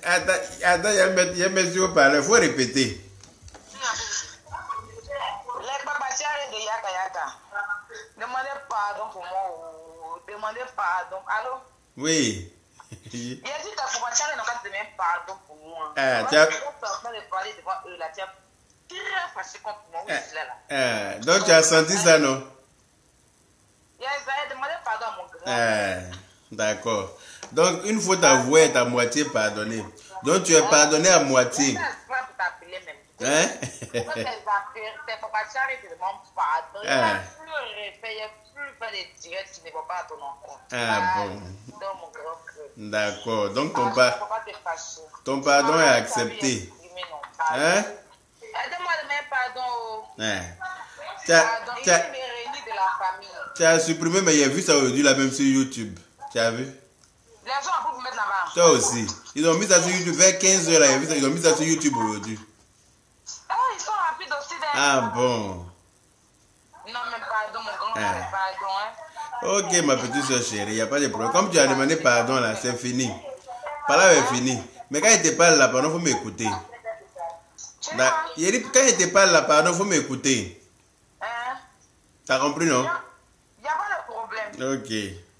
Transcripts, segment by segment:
Attends, il y a monsieur au parler, il faut répéter. Les babatiares de Yaka Yaka. Demandez pardon pour moi. Demandez pardon. Allô? Oui. Il a dit que babatiares n'ont pas demandé pardon pour moi. Ah, tu as parler devant eux là. Tu as très fâché contre moi. Donc tu as senti ça, non? Il a demandé pardon à mon grand. D'accord. Donc une faute avouée est à moitié pardonnée. Donc tu es pardonné à moitié. Hein? Tes babatiares te demandent pardon. Il n'a plus refait, il n'a plus fait des directs qui ne vont pas à ton enfant. Ah bon. Dans mon grand cœur. D'accord. Donc ton ton pardon est accepté. Hein? Aide-moi de mettre pardon. Pardon, il est réuni de la famille. Tu as supprimé, mais j'ai vu ça aujourd'hui là même sur YouTube. Tu as vu? Les gens vont vous mettre là-bas. Toi aussi. Ils ont mis ça sur YouTube vers 15h là. Ils ont mis ça sur YouTube aujourd'hui. Ils sont rapides aussi. Ah bon. Non, mais pardon, mon grand frère, pardon. Ok, ma petite soeur chérie, il n'y a pas de problème. Comme tu as demandé pardon là, c'est fini. Par là, c'est fini. Mais quand il te parle là, pardon, il faut m'écouter. Quand il te parle là, pardon, il faut m'écouter. T'as compris, non? Il n'y a pas de problème. Ok,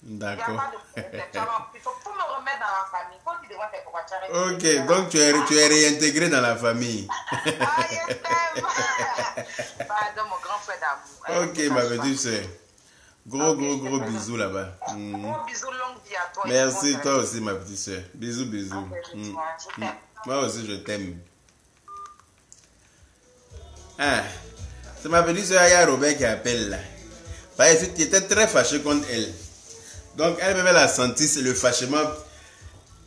d'accord. Il n'y a pas de problème. Il faut me remettre dans la famille. Faut qu'il devrait faire pour ok, donc tu es réintégré dans la famille. Pardon, mon grand frère d'amour. Ok, ma petite soeur. Gros bisous là-bas. Gros bisous, longue vie à toi. Merci, toi aussi, ma petite soeur. Bisous. Okay, Moi aussi, je t'aime. C'est ma petite soeur Aya Robert qui appelle là. Parce que tu étais très fâché contre elle. Donc, elle-même, elle a senti le fâchement.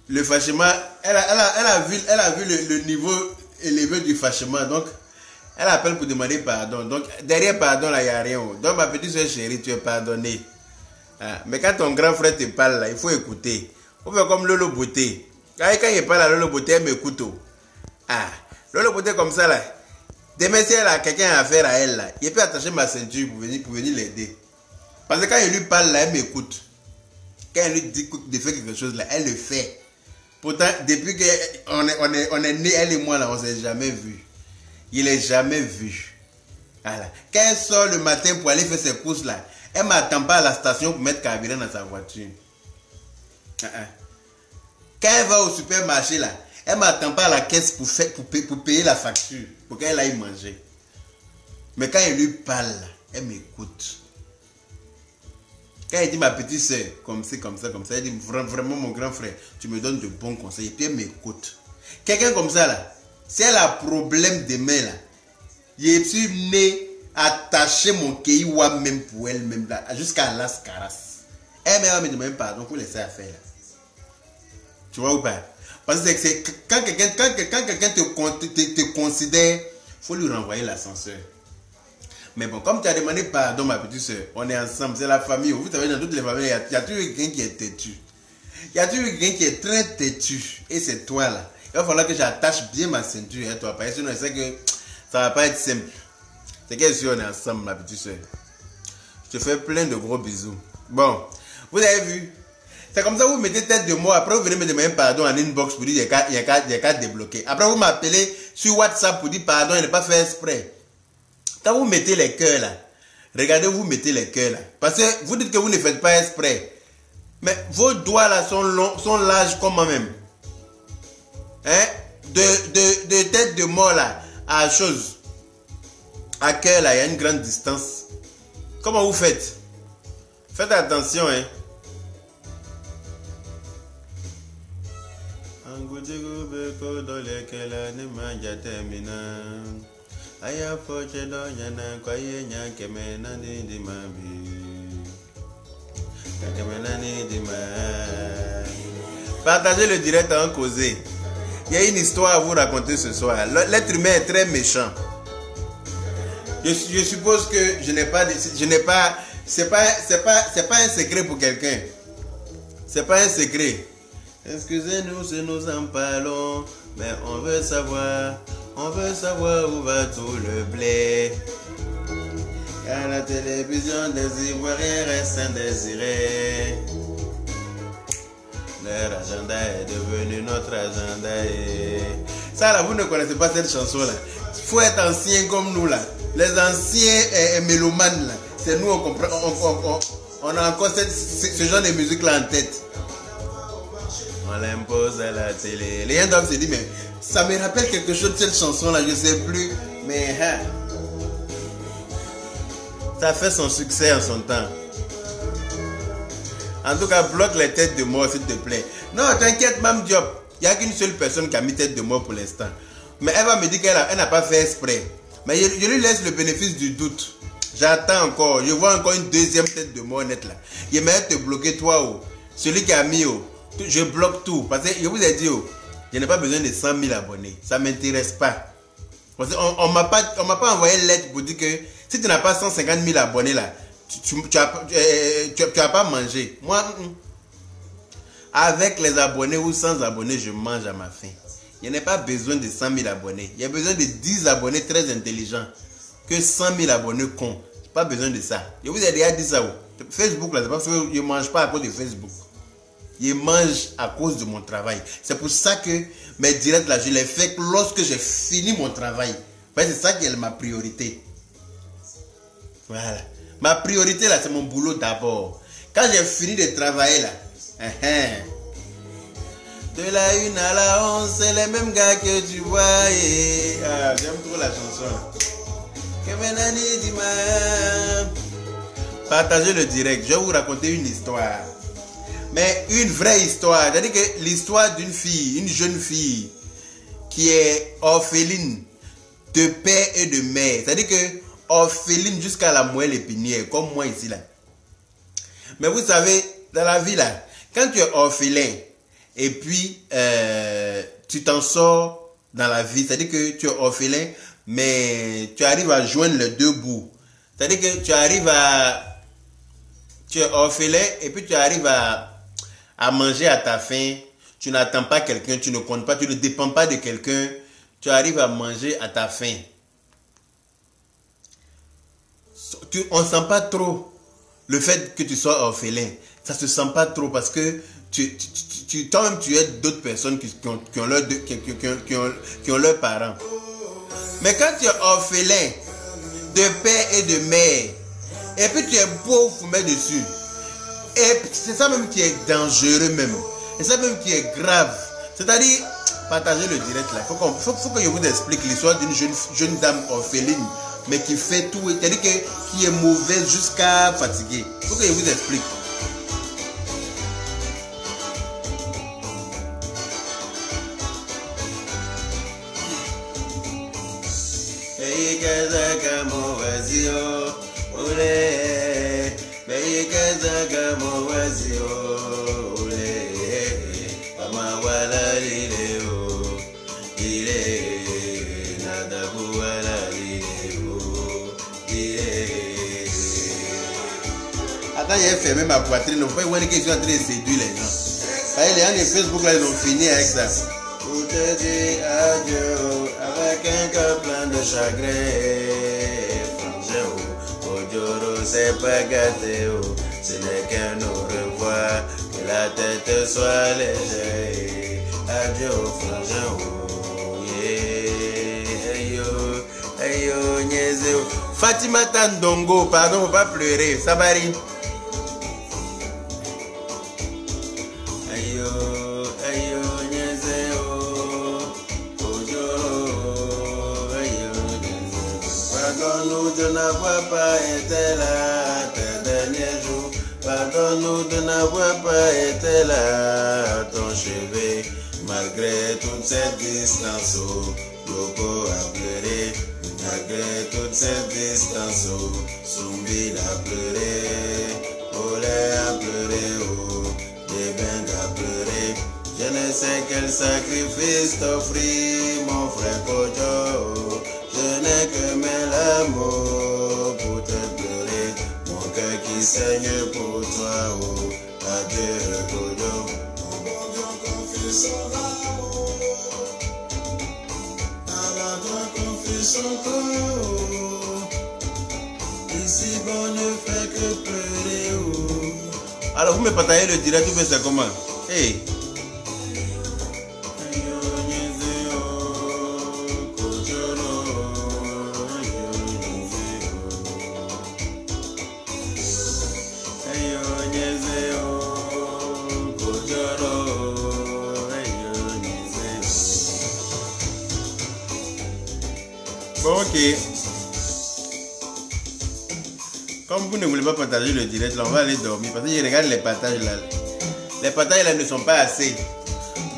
Le fâchement, elle a vu le niveau élevé du fâchement. Donc, elle appelle pour demander pardon. Donc, derrière pardon, là, il n'y a rien. Donc, ma petite soeur chérie, tu es pardonné. Mais quand ton grand frère te parle, là, il faut écouter. Il faut faire comme Lolo Beauté. Quand il parle à Lolo Beauté, elle m'écoute. Lolo Beauté comme ça, là. Demain, si elle a quelqu'un à faire à elle, là, il peut attacher ma ceinture pour venir l'aider. Parce que quand il lui parle, là, elle m'écoute. Quand elle lui dit de faire quelque chose, là, elle le fait. Pourtant, depuis qu'on est né, elle et moi, là, on ne s'est jamais vu. Il n'est jamais vu. Voilà. Quand elle sort le matin pour aller faire ses courses, là, elle ne m'attend pas à la station pour mettre carburant dans sa voiture. Quand elle va au supermarché, là, elle ne m'attend pas à la caisse pour payer la facture, pour qu'elle aille manger. Mais quand elle lui parle, là, elle m'écoute. Quand elle dit ma petite soeur, comme ça, elle dit vraiment mon grand frère, tu me donnes de bons conseils. Et puis elle m'écoute. Quelqu'un comme ça, là, si elle a un problème de main, là, je suis né attacher mon kéiwa même pour elle-même, jusqu'à Las Caras. Elle me demande pardon pour laisser faire. Là. Tu vois ou pas? Parce que c'est quand quelqu'un te considère, il faut lui renvoyer l'ascenseur. Mais bon, comme tu as demandé pardon, ma petite soeur, on est ensemble, c'est la famille. Vous savez, dans toutes les familles, il y a toujours quelqu'un qui est têtu. Il y a toujours quelqu'un qui est très têtu. Et c'est toi là. Il va falloir que j'attache bien ma ceinture à toi. Parce que sinon, je sais que ça ne va pas être simple. C'est que si on est ensemble, ma petite soeur. Je te fais plein de gros bisous. Bon, vous avez vu? C'est comme ça que vous mettez tête de moi. Après, vous venez me demander pardon en inbox pour dire qu'il y a qu'à débloquer. Après, vous m'appelez sur WhatsApp pour dire pardon, il n'est pas fait exprès. Quand vous mettez les cœurs là, regardez, vous mettez les cœurs là. Parce que vous dites que vous ne faites pas exprès. Mais vos doigts là sont longs, sont larges comme moi-même. Hein? De tête de mort là à chose. À cœur là, il y a une grande distance. Comment vous faites? Faites attention, hein. Partagez le direct en causé. Il y a une histoire à vous raconter ce soir. L'être humain est très méchant. Je suppose que c'est pas un secret pour quelqu'un. C'est pas un secret. Excusez-nous si nous en parlons, mais on veut savoir où va tout le blé. Car la télévision des Ivoiriens reste indésirée. Leur agenda est devenu notre agenda. Ça là, vous ne connaissez pas cette chanson là. Il faut être ancien comme nous là. Les anciens mélomanes là. C'est nous, on comprend. On a encore ce genre de musique là en tête. On l'impose à la télé. Les gens doivent se dire, mais ça me rappelle quelque chose de cette chanson là, je ne sais plus. Mais ça fait son succès en son temps. En tout cas, bloque les têtes de mort, s'il te plaît. Non, t'inquiète, Mme Diop. Il n'y a qu'une seule personne qui a mis tête de mort pour l'instant. Mais elle va me dire qu'elle n'a pas fait exprès. Mais je lui laisse le bénéfice du doute. J'attends encore. Je vois encore une deuxième tête de mort nette là. Il m'a te bloquer toi. Oh. Celui qui a mis. Oh. Je bloque tout. Parce que je vous ai dit, oh, je n'ai pas besoin de 100 000 abonnés. Ça ne m'intéresse pas. Parce qu'on ne m'a pas envoyé une lettre pour dire que si tu n'as pas 150 000 abonnés là, tu n'as pas mangé. Moi, avec les abonnés ou sans abonnés, je mange à ma faim. Je n'ai pas besoin de 100 000 abonnés. Il y a besoin de 10 abonnés très intelligents. Que 100 000 abonnés cons. Je n'ai pas besoin de ça. Je vous ai déjà dit ça. Facebook, là, c'est parce que je ne mange pas à cause de Facebook. Je mange à cause de mon travail. C'est pour ça que mes directs là, je les fais lorsque j'ai fini mon travail. C'est ça qui est ma priorité. Voilà. Ma priorité là, c'est mon boulot d'abord. Quand j'ai fini de travailler là, de la 1 à la 11, c'est les mêmes gars que tu vois. J'aime trop la chanson. Partagez le direct. Je vais vous raconter une histoire. Mais une vraie histoire. C'est-à-dire que l'histoire d'une fille, une jeune fille qui est orpheline de père et de mère. C'est-à-dire que orpheline jusqu'à la moelle épinière, comme moi ici là. Mais vous savez, dans la vie là, quand tu es orphelin et puis tu t'en sors dans la vie, c'est-à-dire que tu es orphelin, mais tu arrives à joindre les deux bouts. C'est-à-dire que tu es orphelin et puis tu arrives à manger à ta faim. Tu n'attends pas quelqu'un, tu ne comptes pas, tu ne dépends pas de quelqu'un. Tu arrives à manger à ta faim. On ne sent pas trop le fait que tu sois orphelin. Ça ne se sent pas trop parce que toi-même tu aides d'autres personnes qui ont leurs parents. Mais quand tu es orphelin de père et de mère, et puis tu es pauvre mais dessus, et c'est ça même qui est dangereux même. Et ça même qui est grave. C'est-à-dire, partagez le direct là. Faut que je vous explique l'histoire d'une jeune dame orpheline, mais qui fait tout, c'est-à-dire qui est mauvaise jusqu'à fatiguer. Il faut que je vous explique. Attends, j'ai fermé ma poitrine. On peut voir que je suis en train de séduire les gens. Les gens de Facebook là, ils ont fini avec ça. Pour te dire adieu avec un cœur plein de chagrin. Ojoro c'est pas gâté, ce n'est qu'un au revoir. Que la tête soit légère. Adieu frangin. Ayo, niaise. Fatima Tandongo, pardon, faut pas pleurer. Sabari. Pardonne-nous de n'avoir pas été là tes derniers jours. Pardonne-nous de n'avoir pas été là à ton chevet. Malgré toute cette distance, Loco a pleuré. Malgré toute cette distance, Sumbi a pleuré. Olé a pleuré, Debeng a pleuré. Je ne sais quel sacrifice t'offrir, mon frère Kojo. Je n'ai que mes larmes pour te pleurer, mon cœur qui saigne pour toi, oh, adieu Kojo. Mon bon Dieu confie son amour, à toi confie son corps, ici bon ne fait que pleurer, oh. Alors vous me partagez le direct, vous faites ça comment? Hey. Bon, ok. Comme vous ne voulez pas partager le direct, là, on va aller dormir. Parce que je regarde les partages là. Les partages là ne sont pas assez.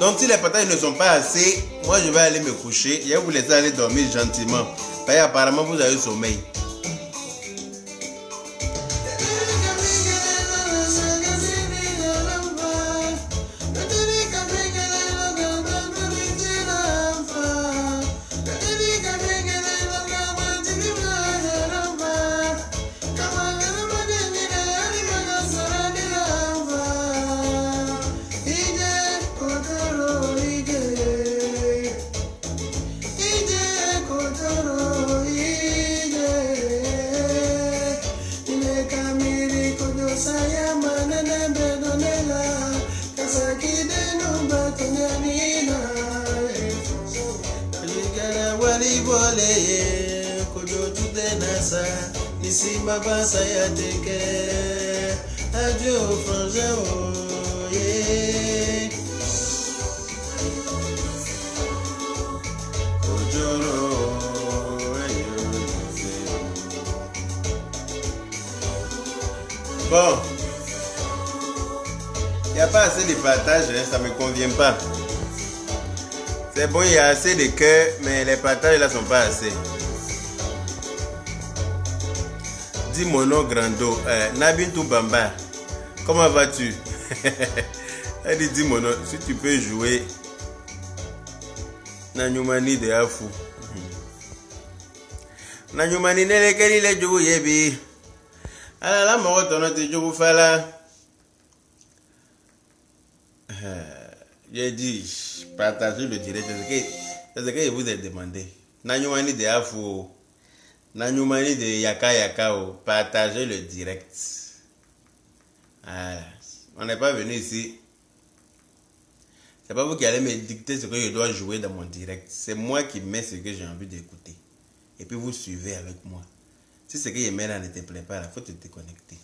Donc si les partages ne sont pas assez, moi je vais aller me coucher. Je vais vous laisser aller dormir gentiment. Parce qu'apparemment vous avez sommeil. Ici ma base ya teke adieu frangin oh yeah Bon, il n'y a pas assez de partage, hein, ça ne me convient pas. C'est bon, il y a assez de cœur, mais les partages là ne sont pas assez. Dis mon nom Grando, Nabintou Bamba, comment vas-tu? Elle dit dis mon nom, si tu peux jouer Nanyumani de Afu. Nanyumani nelekeli le jogo yebi. Alors là, mon retour te jogo fala. J'ai dit, partagez le direct, c'est ce que je vous ai demandé. Nanyumani de Afu. Nanyumani de Yaka Yakao, partagez le direct. Voilà. On n'est pas venu ici. C'est pas vous qui allez me dicter ce que je dois jouer dans mon direct. C'est moi qui mets ce que j'ai envie d'écouter. Et puis vous suivez avec moi. Si ce que je mets là ne te plaît pas, il faut te déconnecter.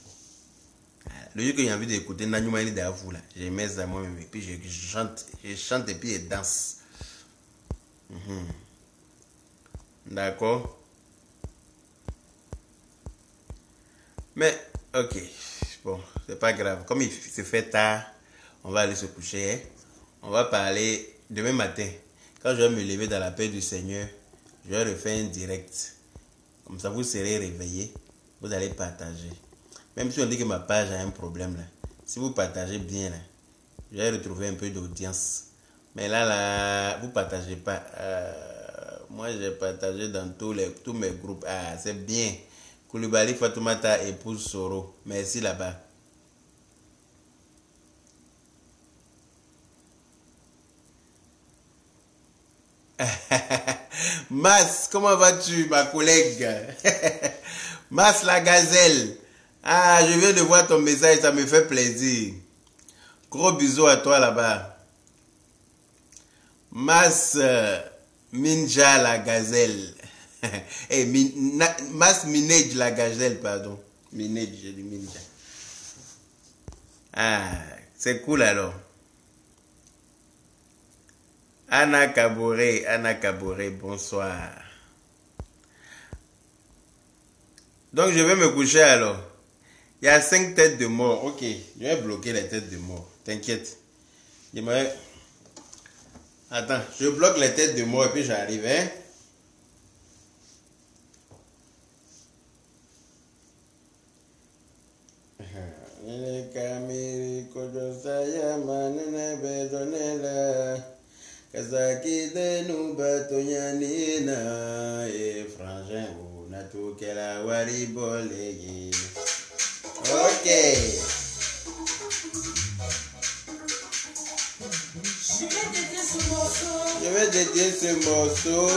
Voilà. Le jour que j'ai envie d'écouter Nanyumani de Avou là, je mets ça moi-même et puis je chante et puis je danse. D'accord. Mais, ok, bon, c'est pas grave. Comme il se fait tard, on va aller se coucher. Hein? On va parler demain matin. Quand je vais me lever dans la paix du Seigneur, je vais refaire un direct. Comme ça, vous serez réveillés. Vous allez partager. Même si on dit que ma page a un problème, là, si vous partagez bien, là, je vais retrouver un peu d'audience. Mais là, vous ne partagez pas. Moi, j'ai partagé dans tous mes groupes. Ah, c'est bien. Koulibaly Fatoumata épouse Soro. Merci là-bas. Mas, comment vas-tu, ma collègue? Mas la gazelle. Ah, je viens de voir ton message, ça me fait plaisir. Gros bisous à toi là-bas. Mas Minja la gazelle. Hey, Mas Minage la gazelle, pardon. Minage, j'ai dit Minja. Ah, c'est cool alors. Anna Kaboré, bonsoir. Donc je vais me coucher alors. Il y a 5 têtes de mort. Ok, je vais bloquer les têtes de mort. T'inquiète. Attends, je bloque les têtes de mort et puis j'arrive, hein. Kazaki de nous batonyanina et frangin ou natukela waribole. Ok. Je vais dédier ce morceau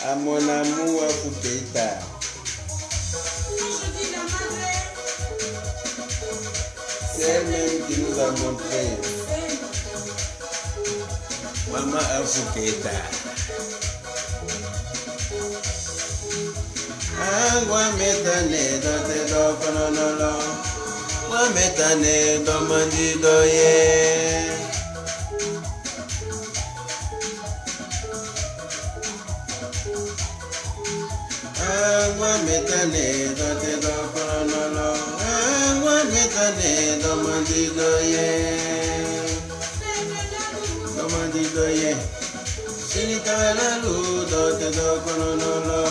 à mon amour à Foukeita. C'est elle-même qui nous a montré. Maman Afoukeita. Ah, moi m'étonner dans tes dents, non. Moi m'étonner dans mon didoyer. metane dote dokonolo angwa metane domandido ye sinikalalu dote dokonolo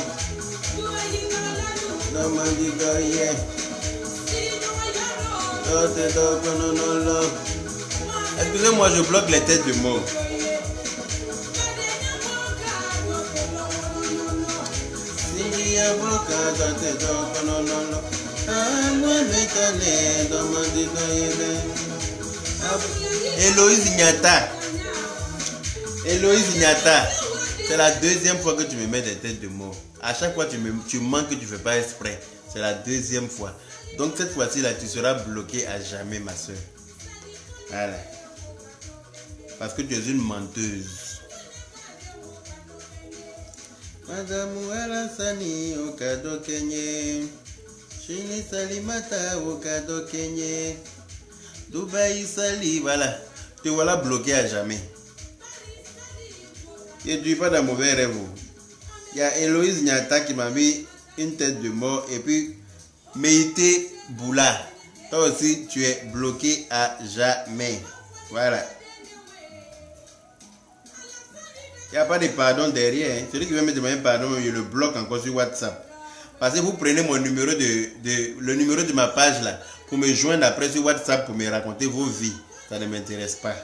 domandido ye dote dokonolo. Excusez-moi, je bloque les têtes de mots. Héloïse Ignata. Héloïse Ignata. C'est la deuxième fois que tu me mets des têtes de mots. À chaque fois, tu manques que tu ne fais pas exprès. C'est la deuxième fois. Donc cette fois-ci, là, tu seras bloqué à jamais, ma soeur. Voilà. Parce que tu es une menteuse. Madame Alassani Okado Kenye, Chini Salimata Okado Kenye, Dubaï Sali, voilà. Te voilà bloqué à jamais. Et tu n'es pas dans mauvais rêve. Il y a Héloïse Nyata qui m'a mis une tête de mort. Et puis Meïté Boula. Toi aussi, tu es bloqué à jamais. Voilà. Il n'y a pas de pardon derrière. Celui qui veut me demander pardon, je le bloque encore sur WhatsApp. Parce que vous prenez mon numéro le numéro de ma page là pour me joindre après sur WhatsApp pour me raconter vos vies. Ça ne m'intéresse pas.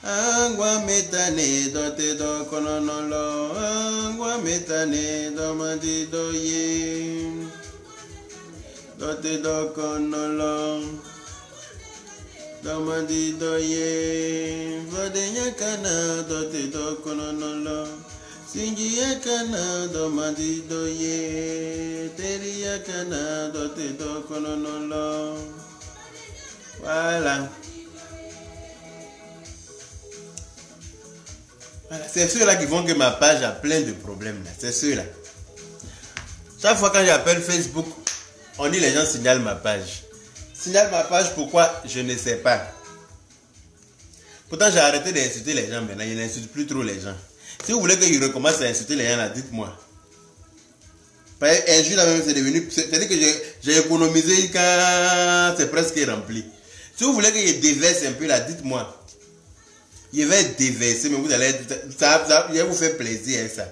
Angwa metane dote do kononolo, angwa metane do mandido ye, dote do konolo, do mandido ye, vodenya kana dote do kononolo, singi yakana do mandido ye, teri yakana dote do kononolo. Voilà. C'est ceux-là qui font que ma page a plein de problèmes. C'est ceux-là. Chaque fois quand j'appelle Facebook, on dit les gens signalent ma page. Signalent ma page, pourquoi? Je ne sais pas. Pourtant, j'ai arrêté d'insulter les gens maintenant. Je n'insulte plus trop les gens. Si vous voulez que je recommence à insulter les gens, là, dites-moi. Un jour, là même, c'est devenu... C'est-à-dire que j'ai économisé quand c'est presque rempli. Si vous voulez que je déverse un peu, là, dites-moi. Je vais déverser, mais vous allez... Ça va vous faire plaisir, ça.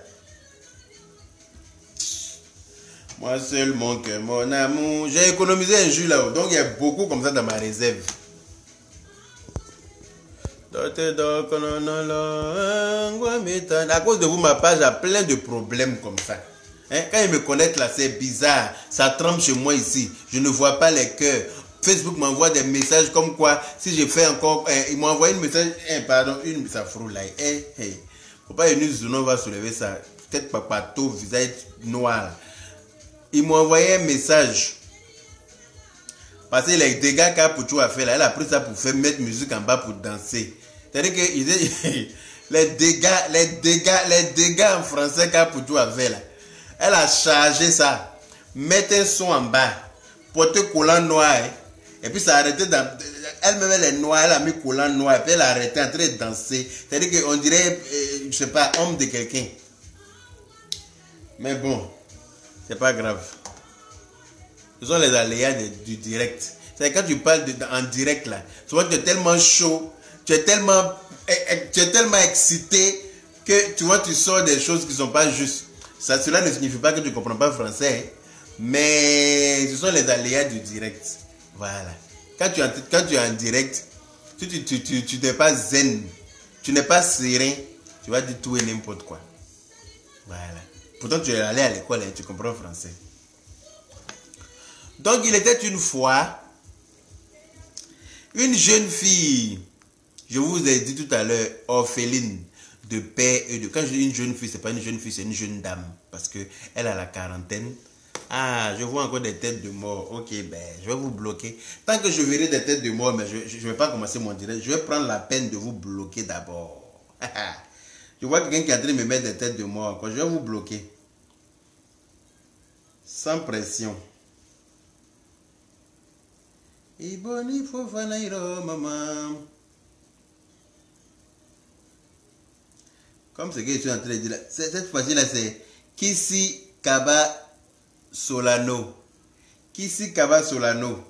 Moi seul, mon cœur, mon amour. J'ai économisé un jour là-haut. Donc, il y a beaucoup comme ça dans ma réserve. À cause de vous, ma page a plein de problèmes comme ça. Hein? Quand ils me connaissent là, c'est bizarre. Ça trempe chez moi ici. Je ne vois pas les cœurs. Facebook m'envoie des messages comme quoi, si je fais encore... il m'a envoyé un message, ça frôle là. Faut pas une zone, va soulever ça. Peut-être pas partout, visage noir. Il m'a envoyé un message. Parce que les dégâts qu'Apoutou a fait là, elle a pris ça pour faire mettre musique en bas pour danser. C'est-à-dire que les dégâts en français qu'Apoutou a fait là, elle a chargé ça, mettre un son en bas, porter collant noir. Et puis ça a arrêté elle-même elle est noire, elle a mis collant noir, et puis elle a arrêté en train de danser. C'est-à-dire qu'on dirait, je sais pas, homme de quelqu'un. Mais bon, c'est pas grave. Ce sont les aléas du direct. C'est quand tu parles en direct là, souvent tu es tellement chaud, tu es tellement excité que tu vois, tu sors des choses qui ne sont pas justes. Cela ne signifie pas que tu ne comprends pas français, mais ce sont les aléas du direct. Voilà. Quand tu es en direct, tu n'es pas zen, tu n'es pas serein, tu vas dire tout et n'importe quoi. Voilà. Pourtant, tu es allé à l'école et tu comprends français. Donc, il était une fois une jeune fille, je vous ai dit tout à l'heure, orpheline de père et de... Quand je dis une jeune fille, ce n'est pas une jeune fille, c'est une jeune dame. Parce qu'elle a la quarantaine. Ah, je vois encore des têtes de mort. Ok, ben, je vais vous bloquer. Tant que je verrai des têtes de mort, mais je ne vais pas commencer mon direct. Je vais prendre la peine de vous bloquer d'abord. Je vois quelqu'un qui est en train de me mettre des têtes de mort encore. Je vais vous bloquer. Sans pression. Iboni fofanairo maman. Comme ce que je suis en train de dire là. Cette fois-ci là, c'est Kissi Kaba Solano. Kissi Kaba Solano.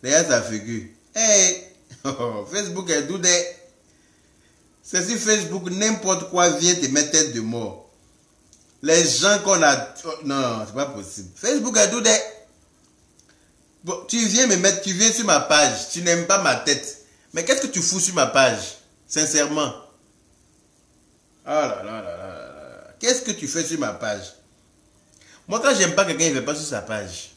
Regarde sa figure. Hey! Facebook est doudé. C'est sur Facebook, n'importe quoi vient te mettre tête de mort. Les gens qu'on a... Non, c'est pas possible. Facebook est doudé. Bon, tu viens me mettre, tu viens sur ma page. Tu n'aimes pas ma tête. Mais qu'est-ce que tu fous sur ma page? Sincèrement. Oh là là là là. Qu'est-ce que tu fais sur ma page? Moi, quand j'aime pas quelqu'un, il ne fait pas sur sa page.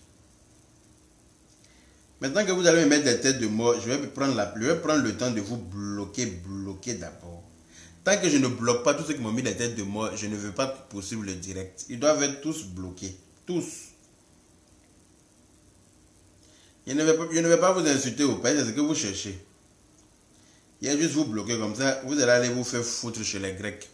Maintenant que vous allez me mettre des têtes de mort, je vais prendre le temps de vous bloquer d'abord. Tant que je ne bloque pas tous ceux qui m'ont mis des têtes de mort, je ne veux pas poursuivre le direct. Ils doivent être tous bloqués. Tous. Je ne vais pas vous insulter au pays, c'est ce que vous cherchez. Il y a juste vous bloquer comme ça, vous allez aller vous faire foutre chez les Grecs.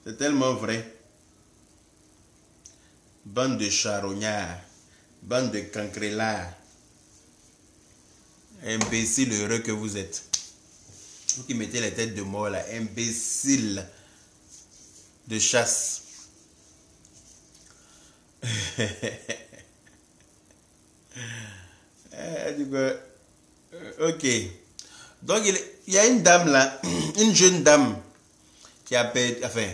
C'est tellement vrai. Bande de charognards, bande de cancrellards, imbéciles heureux que vous êtes. Vous qui mettez les têtes de mort là, imbéciles de chasse. Ok. Donc il y a une dame là, une jeune dame qui a perdu, enfin,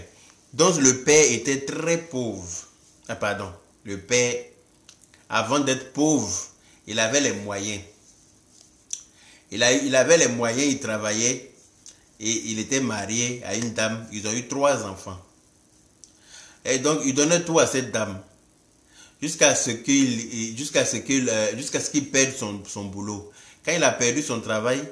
dont le père était très pauvre. Ah pardon, le père, avant d'être pauvre, il avait les moyens. Il avait les moyens, il travaillait et il était marié à une dame. Ils ont eu 3 enfants. Et donc il donnait tout à cette dame. Jusqu'à ce qu'il perde son boulot. Quand il a perdu son travail,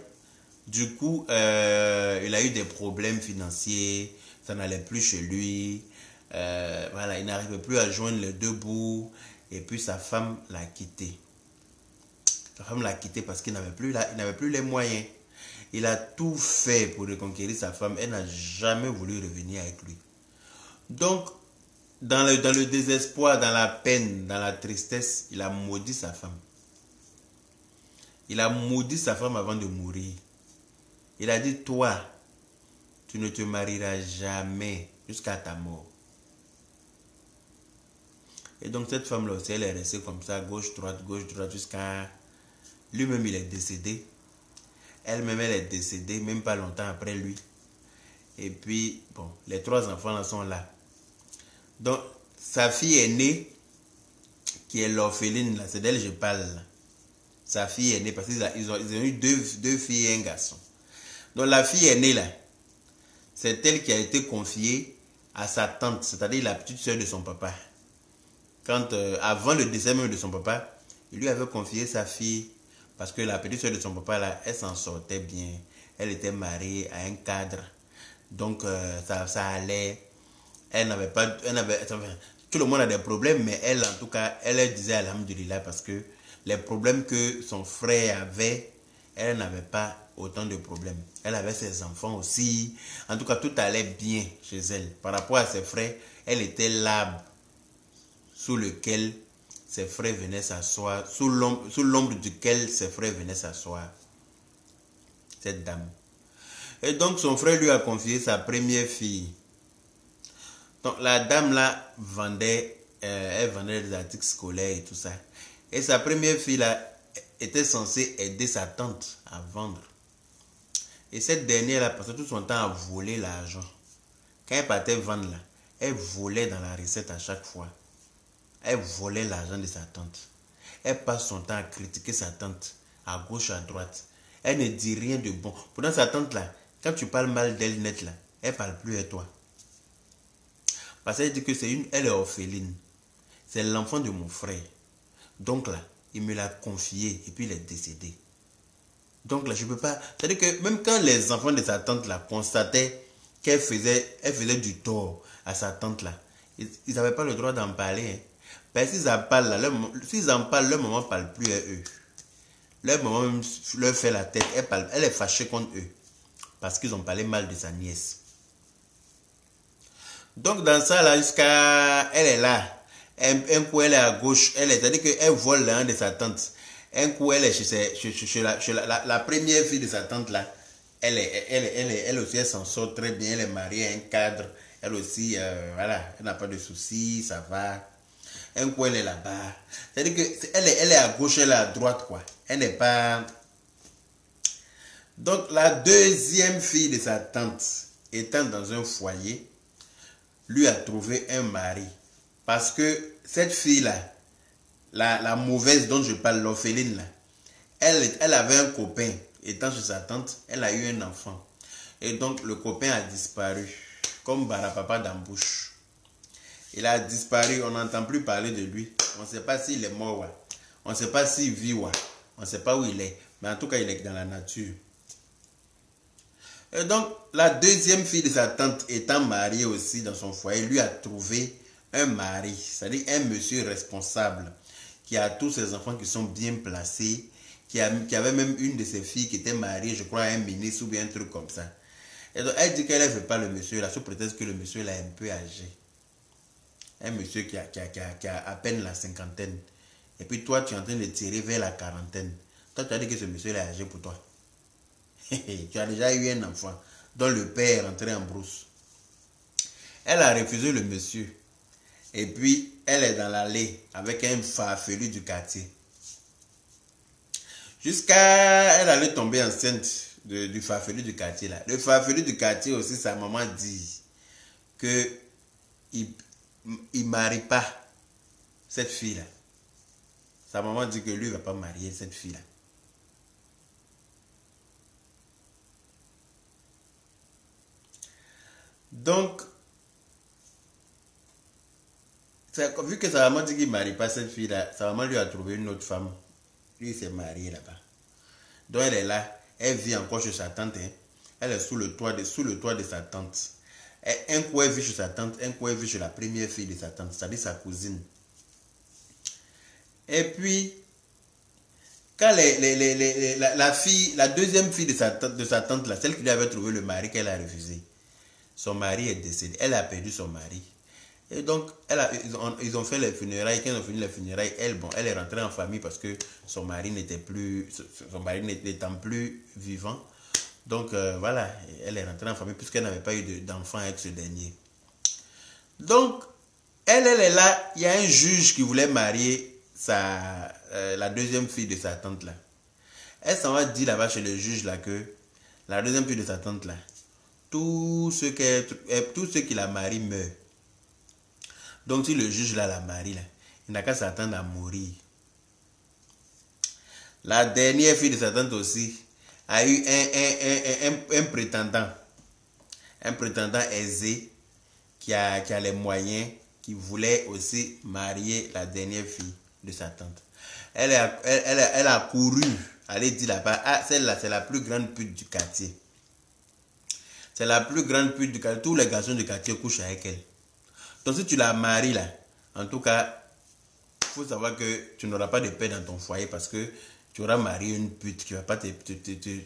du coup, il a eu des problèmes financiers, ça n'allait plus chez lui. Voilà, il n'arrivait plus à joindre les 2 bouts. Et puis sa femme l'a quitté. Sa femme l'a quitté parce qu'il n'avait plus les moyens. Il a tout fait pour reconquérir sa femme. Elle n'a jamais voulu revenir avec lui. Donc, dans le désespoir, dans la peine, dans la tristesse, il a maudit sa femme. Il a maudit sa femme avant de mourir. Il a dit, toi, tu ne te marieras jamais jusqu'à ta mort. Et donc cette femme-là aussi, elle est restée comme ça, gauche, droite, jusqu'à... Lui-même, il est décédé. Elle-même, elle est décédée, même pas longtemps après lui. Et puis, bon, les 3 enfants là sont là. Donc, sa fille aînée, qui est l'orpheline, là, c'est d'elle que je parle. Là. Sa fille aînée, parce qu'ils ont eu deux filles et un garçon. Donc, la fille aînée, là, c'est elle qui a été confiée à sa tante, c'est-à-dire la petite soeur de son papa. Quand, avant le décès même de son papa, il lui avait confié sa fille, parce que la petite soeur de son papa, là, elle s'en sortait bien. Elle était mariée à un cadre. Donc, ça allait. Tout le monde a des problèmes, mais elle, en tout cas, elle disait alhamdulillah parce que les problèmes que son frère avait, elle n'avait pas autant de problèmes. Elle avait ses enfants aussi. En tout cas, tout allait bien chez elle. Par rapport à ses frères, elle était l'arbre sous lequel ses frères venaient s'asseoir, sous l'ombre duquel ses frères venaient s'asseoir. Cette dame. Et donc, son frère lui a confié sa première fille. Donc la dame là elle vendait des articles scolaires et tout ça. Et sa première fille là était censée aider sa tante à vendre. Et cette dernière là passait tout son temps à voler l'argent. Quand elle partait vendre là, elle volait dans la recette à chaque fois. Elle volait l'argent de sa tante. Elle passe son temps à critiquer sa tante à gauche, à droite. Elle ne dit rien de bon. Pourtant sa tante là, quand tu parles mal d'elle net là, elle ne parle plus à toi. Parce qu'elle dit que elle est orpheline. C'est l'enfant de mon frère. Donc là, il me l'a confié et puis il est décédé. Donc là, je ne peux pas... C'est-à-dire que même quand les enfants de sa tante là constataient qu'elle faisait du tort à sa tante là, ils n'avaient pas le droit d'en parler. Hein. Parce qu'ils en parlent là, s'ils en parlent, leur maman ne parle plus à eux. Leur maman même leur fait la tête. Elle est fâchée contre eux. Parce qu'ils ont parlé mal de sa nièce. Donc dans ça là, jusqu'à... Elle est là. Un coup elle est à gauche. C'est-à-dire qu'elle vole l'argent de sa tante. Un coup, elle est chez la première fille de sa tante là. Elle aussi, elle s'en sort très bien. Elle est mariée à un cadre. Elle aussi, voilà, elle n'a pas de soucis, ça va. Un coup, elle est là-bas. C'est-à-dire qu'elle est à gauche, elle est à droite, quoi. Elle n'est pas... Donc, la deuxième fille de sa tante, étant dans un foyer, lui a trouvé un mari. Parce que cette fille-là, la mauvaise dont je parle, l'orpheline, là, elle avait un copain. Étant chez sa tante, elle a eu un enfant. Et donc, le copain a disparu. Comme Barapapa d'embouche. Il a disparu, on n'entend plus parler de lui. On ne sait pas s'il est mort. Ouais. On ne sait pas s'il vit. Ouais. On ne sait pas où il est. Mais en tout cas, il est dans la nature. Et donc, la deuxième fille de sa tante, étant mariée aussi dans son foyer, lui a trouvé un mari. C'est-à-dire un monsieur responsable. Qui a tous ses enfants qui sont bien placés. Qui avait même une de ses filles qui était mariée, je crois, à un ministre ou bien un truc comme ça. Et donc, elle dit qu'elle ne veut pas le monsieur là, sous prétexte que le monsieur là est un peu âgé. Un monsieur qui a à peine la cinquantaine. Et puis toi, tu es en train de tirer vers la quarantaine. Toi, tu as dit que ce monsieur là est âgé pour toi. Tu as déjà eu un enfant dont le père est rentré en brousse. Elle a refusé le monsieur. Et puis, elle est dans l'allée avec un farfelu du quartier. Jusqu'à elle allait tomber enceinte du farfelu du quartier là. Le farfelu du quartier aussi, sa maman dit que il marie pas cette fille là. Sa maman dit que lui ne va pas marier cette fille là. Donc, vu que sa maman dit qu'il ne marie pas cette fille là, sa maman lui a trouvé une autre femme. Lui, il s'est marié là-bas. Donc, elle est là. Elle vit encore chez sa tante. Hein. Elle est sous le toit de sa tante. Et un coup, elle vit chez sa tante. Un coup, elle vit chez la première fille de sa tante. C'est-à-dire sa cousine. Et puis, quand la deuxième fille de sa tante, là, celle qui lui avait trouvé le mari qu'elle a refusé, son mari est décédé. Elle a perdu son mari. Et donc, ils ont fait les funérailles. Quand ils ont fini les funérailles, elle est rentrée en famille parce que son mari n'étant plus vivant. Donc, voilà, elle est rentrée en famille puisqu'elle n'avait pas eu d'enfant avec ce dernier. Donc, elle est là. Il y a un juge qui voulait marier la deuxième fille de sa tante là. Elle s'en va dire là-bas chez le juge là que la deuxième fille de sa tante là, tous ceux qui la marient meurent. Donc, si le juge là la marie, là, il n'a qu'à s'attendre à mourir. La dernière fille de sa tante aussi a eu un prétendant. Un prétendant aisé qui a les moyens, qui voulait aussi marier la dernière fille de sa tante. Elle a couru, aller dire là-bas, ah, celle-là, c'est la plus grande pute du quartier. C'est la plus grande pute du quartier. Tous les garçons du quartier couchent avec elle. Donc si tu la maries là, en tout cas, il faut savoir que tu n'auras pas de paix dans ton foyer parce que tu auras marié une pute qui ne va pas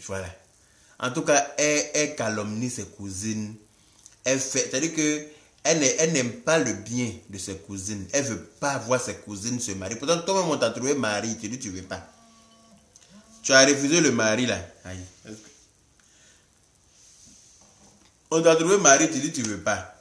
voilà. En tout cas, elle calomnie ses cousines. C'est-à-dire qu'elle n'aime pas le bien de ses cousines. Elle ne veut pas voir ses cousines se marier. Pourtant, toi-même, on t'a trouvé mari, tu dis tu ne veux pas. Tu as refusé le mari là. Aïe. On t'a trouvé mari, tu dis tu ne veux pas.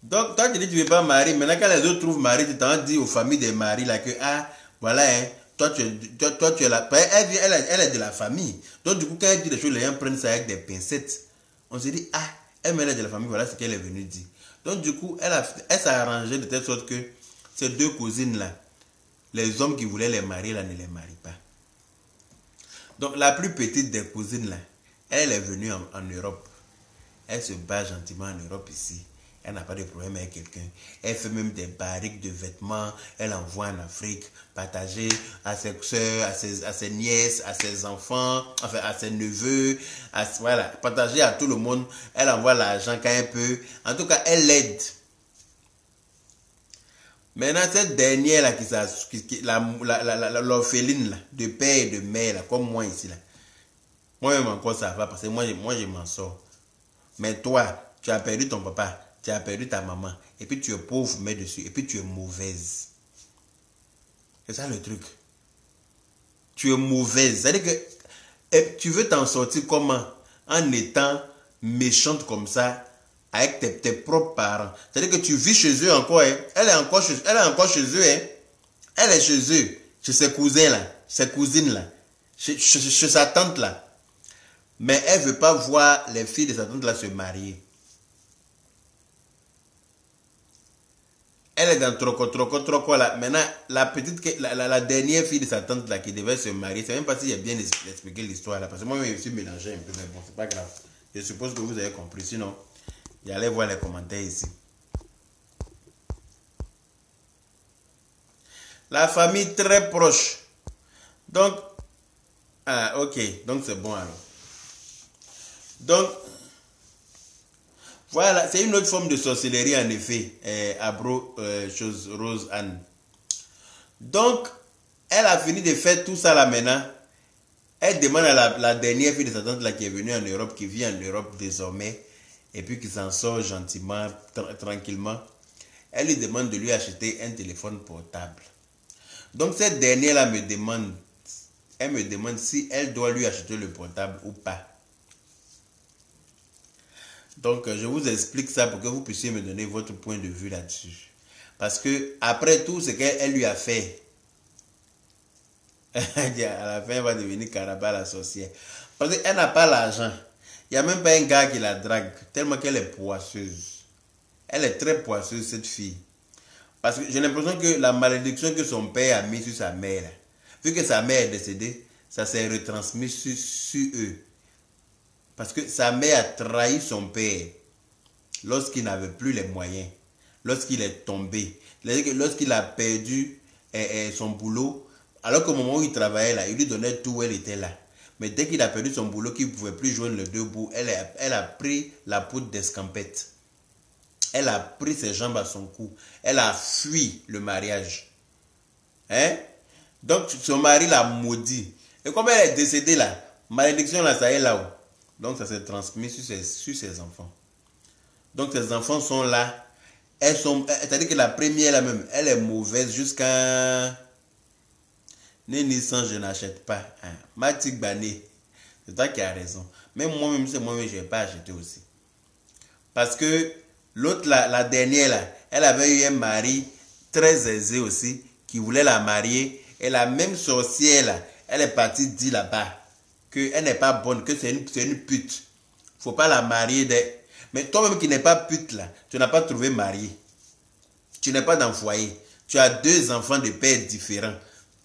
Donc, toi, tu dis que tu ne veux pas marier. Maintenant, quand les autres trouvent mari, tu t'en dis aux familles des maris là que, ah, voilà, hein, toi, tu es là. Elle est de la famille. Donc, du coup, quand elle dit des choses, les gens prennent ça avec des pincettes. On se dit, ah, elle est de la famille, voilà ce qu'elle est venue dire. Donc, du coup, elle s'est arrangée de telle sorte que ces deux cousines-là, les hommes qui voulaient les marier, là, ne les marient pas. Donc, la plus petite des cousines, là, elle est venue en Europe. Elle se bat gentiment en Europe ici. Elle n'a pas de problème avec quelqu'un. Elle fait même des barriques de vêtements. Elle envoie en Afrique, partager à ses soeurs, à ses nièces, à ses enfants, enfin à ses neveux. Voilà, partager à tout le monde. Elle envoie l'argent quand elle peut. En tout cas, elle l'aide. Maintenant, cette dernière là, l'orpheline là, de père et de mère, là, comme moi ici là. Moi-même encore ça va parce que moi je m'en sors. Mais toi, tu as perdu ton papa. tu as perdu ta maman, et puis tu es pauvre, mets dessus, et puis tu es mauvaise. C'est ça le truc. Tu es mauvaise. C'est-à-dire que tu veux t'en sortir comment? En étant méchante comme ça, avec tes propres parents. C'est-à-dire que tu vis chez eux encore. Hein. Elle est encore chez eux. Hein. Elle est chez eux, chez ses cousins là, ses cousines là, chez sa tante là. Mais elle ne veut pas voir les filles de sa tante là se marier. Elle est dans troco là. Maintenant, la dernière fille de sa tante là qui devait se marier, c'est même pas si j'ai bien expliqué l'histoire là. Parce que moi, je me suis mélangé un peu, mais bon, c'est pas grave. Je suppose que vous avez compris. Sinon, y allez voir les commentaires ici. La famille très proche. Donc, ok. Donc, c'est bon alors. Donc, voilà, c'est une autre forme de sorcellerie en effet, Rose Anne. Donc, elle a fini de faire tout ça là maintenant. Elle demande à la dernière fille de sa tante là qui est venue en Europe, qui vit en Europe désormais, et puis qui s'en sort gentiment, tranquillement. Elle lui demande de lui acheter un téléphone portable. Donc cette dernière là elle me demande si elle doit lui acheter le portable ou pas. Donc, je vous explique ça pour que vous puissiez me donner votre point de vue là-dessus. Parce que, après tout ce qu'elle lui a fait, à la fin, elle va devenir Caraba la sorcière. Parce qu'elle n'a pas l'argent. Il n'y a même pas un gars qui la drague, tellement qu'elle est poisseuse. Elle est très poisseuse, cette fille. Parce que j'ai l'impression que la malédiction que son père a mise sur sa mère, vu que sa mère est décédée, ça s'est retransmis sur eux. Parce que sa mère a trahi son père lorsqu'il n'avait plus les moyens, lorsqu'il est tombé, lorsqu'il a perdu son boulot, alors qu'au moment où il travaillait là, il lui donnait tout où elle était là. Mais dès qu'il a perdu son boulot, qu'il ne pouvait plus joindre les deux bouts, elle a pris la poudre d'escampette. Elle a pris ses jambes à son cou. Elle a fui le mariage. Hein? Donc son mari l'a maudit. Et comme elle est décédée là, malédiction là, ça est là-haut. Donc ça s'est transmis sur ses enfants. Donc ces enfants sont là. C'est-à-dire que la première là même, elle est mauvaise jusqu'à... Néni sans je n'achète pas. Hein. Matik Bané, c'est toi qui as raison. Même moi-même, c'est moi-même, je n'ai pas acheté aussi. Parce que l'autre, la dernière là, elle avait eu un mari très aisé aussi, qui voulait la marier. Et la même sorcière là, elle est partie dire là-bas qu'elle n'est pas bonne, que c'est une pute. Il ne faut pas la marier. Mais toi-même qui n'es pas pute là, tu n'as pas trouvé marié. Tu n'es pas dans le foyer. Tu as 2 enfants de pères différents.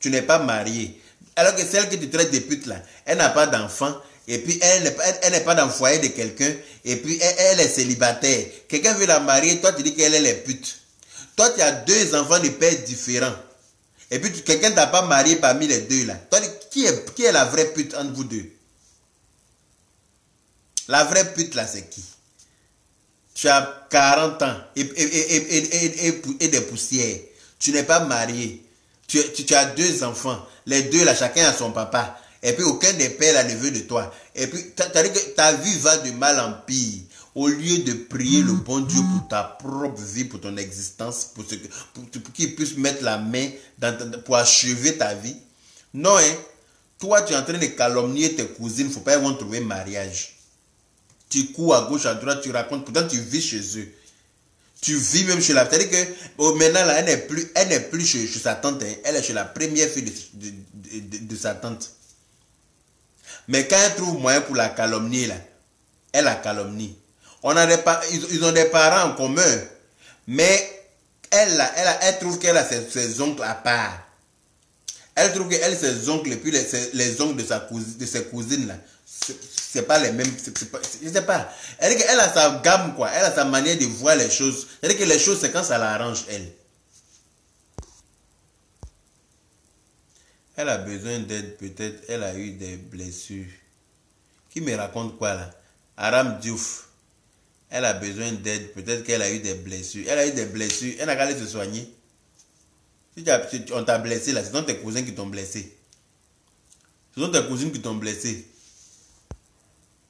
Tu n'es pas marié. Alors que celle que tu traites de pute là, elle n'a pas d'enfant. Et puis elle n'est pas dans le foyer de quelqu'un. Et puis elle est célibataire. Quelqu'un veut la marier, toi tu dis qu'elle est pute. Toi tu as 2 enfants de pères différents. Et puis quelqu'un ne t'a pas marié parmi les 2 là. Toi, qui est la vraie pute entre vous 2? La vraie pute là, c'est qui? Tu as 40 ans et des poussières. Tu n'es pas marié. Tu as 2 enfants. Les 2 là, chacun a son papa. Et puis aucun des pères là ne veut de toi. Et puis ta vie va de mal en pire. Au lieu de prier le bon Dieu pour ta propre vie, pour ton existence, pour qu'il puisse mettre la main pour achever ta vie. Non, hein. Toi, tu es en train de calomnier tes cousines. Il ne faut pas qu'ils vont trouver mariage. Tu cours à gauche, à droite, tu racontes. Pourtant, tu vis chez eux. Tu vis même chez la... C'est-à-dire que maintenant, là, elle n'est plus chez sa tante. Hein. Elle est chez la première fille de sa tante. Mais quand elle trouve moyen pour la calomnier, là, elle la calomnie. Ils ont des parents en commun. Mais elle trouve qu'elle a ses oncles à part. Elle trouve qu'elle, ses oncles, et puis les oncles de ses cousines, là, c'est pas les mêmes. Je sais pas. Elle dit qu'elle a sa gamme, quoi. Elle a sa manière de voir les choses. Elle dit que les choses, c'est quand ça l'arrange, elle. Elle a besoin d'aide, peut-être. Elle a eu des blessures. Qui me raconte quoi, là? Aram Diouf. Elle a besoin d'aide. Peut-être qu'elle a eu des blessures. Elle a eu des blessures. Elle n'a qu'à aller se soigner. Si on t'a blessé, là, ce sont tes cousins qui t'ont blessé. Ce sont tes cousines qui t'ont blessé.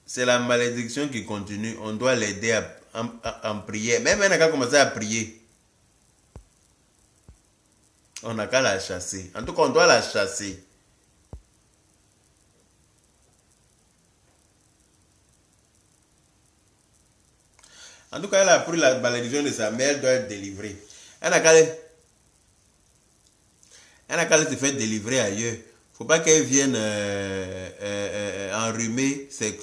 C'est la malédiction qui continue. On doit l'aider en prière. Même elle n'a qu'à commencer à prier. On n'a qu'à la chasser. En tout cas, on doit la chasser. En tout cas, elle a pris la malédiction de sa mère, elle doit être délivrée. Elle n'a qu'à se faire délivrer ailleurs. Faut pas qu'elle vienne enrhumer ses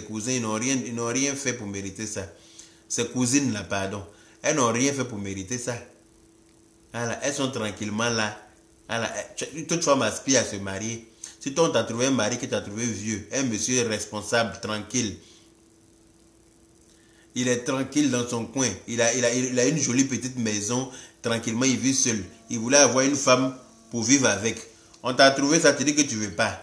cousins. Ils n'ont rien fait pour mériter ça. Ses cousines là, pardon. Elles n'ont rien fait pour mériter ça. Voilà, elles sont tranquillement là. Voilà, toute femme aspire à se marier. Si toi on t'a trouvé un mari qui t'a trouvé vieux, un monsieur responsable, tranquille. Il est tranquille dans son coin. Il a une jolie petite maison. Tranquillement, il vit seul. Il voulait avoir une femme pour vivre avec. On t'a trouvé ça, tu dis que tu ne veux pas.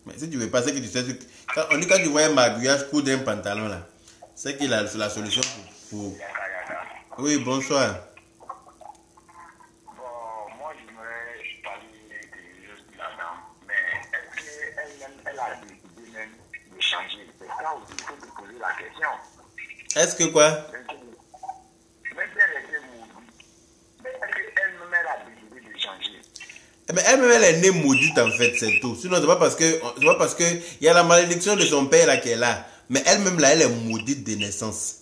Mais si tu ne veux pas, c'est que tu sais... Quand tu vois un magouillage coudre un pantalon là, c'est qu'il a la solution pour... Oui, bonsoir. Bon, moi je voudrais parler de la dame, mais est-ce qu'elle a décidé même de changer? C'est ça aussi qu'il faut te poser la question. Est-ce que quoi? Même si elle était maudite, mais est-ce qu'elle-même elle a décidé de changer? Mais elle-même elle est née maudite en fait, c'est tout. Sinon c'est pas parce que il y a la malédiction de son père là qui est là. Mais elle-même là, elle est maudite de naissance.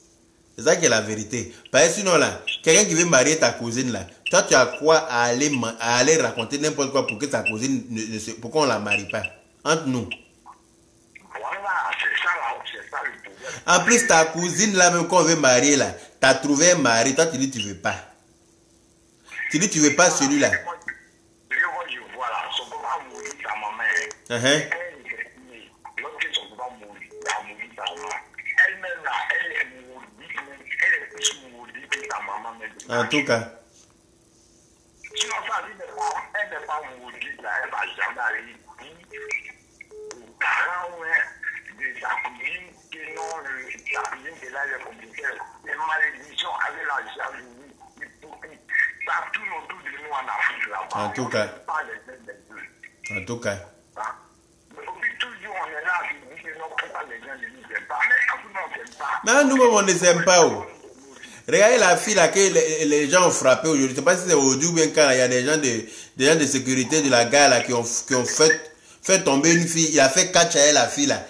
C'est ça qui est la vérité. Parce que sinon là, quelqu'un qui veut marier ta cousine là, toi tu as quoi à aller raconter n'importe quoi pour que ta cousine pour qu'on la marie pas. Entre nous. Voilà, c'est ça le problème. En plus ta cousine là même qu'on veut marier là, t'as trouvé un mari, toi tu dis tu veux pas. Tu dis tu veux pas celui-là. Je vois là, son papa mourit sa maman. Lorsque son papa mourit sa maman. Elle-même là, elle est maudite, elle est plus maudite que sa maman même. En tout cas. Sinon, ça dit, elle n'est pas maudite là, elle ne va jamais aller dire aux parents de sa cousine que non, sa cousine qui est là, elle est compliquée. Les malédictions avec la jalousie, ça tourne autour de nous en Afrique là-bas. En tout cas. En tout cas. Depuis toujours, on est là à dire que non, pourquoi les gens ne nous aiment pas. Mais quand nous ne nous aiment pas. Mais nous-mêmes, on ne les aime pas. Oh. Regardez la fille là que les gens ont frappé aujourd'hui. Je ne sais pas si c'est aujourd'hui ou bien quand il y a des gens de sécurité de la gare là qui ont fait tomber une fille. Il a fait catch à elle, la fille là.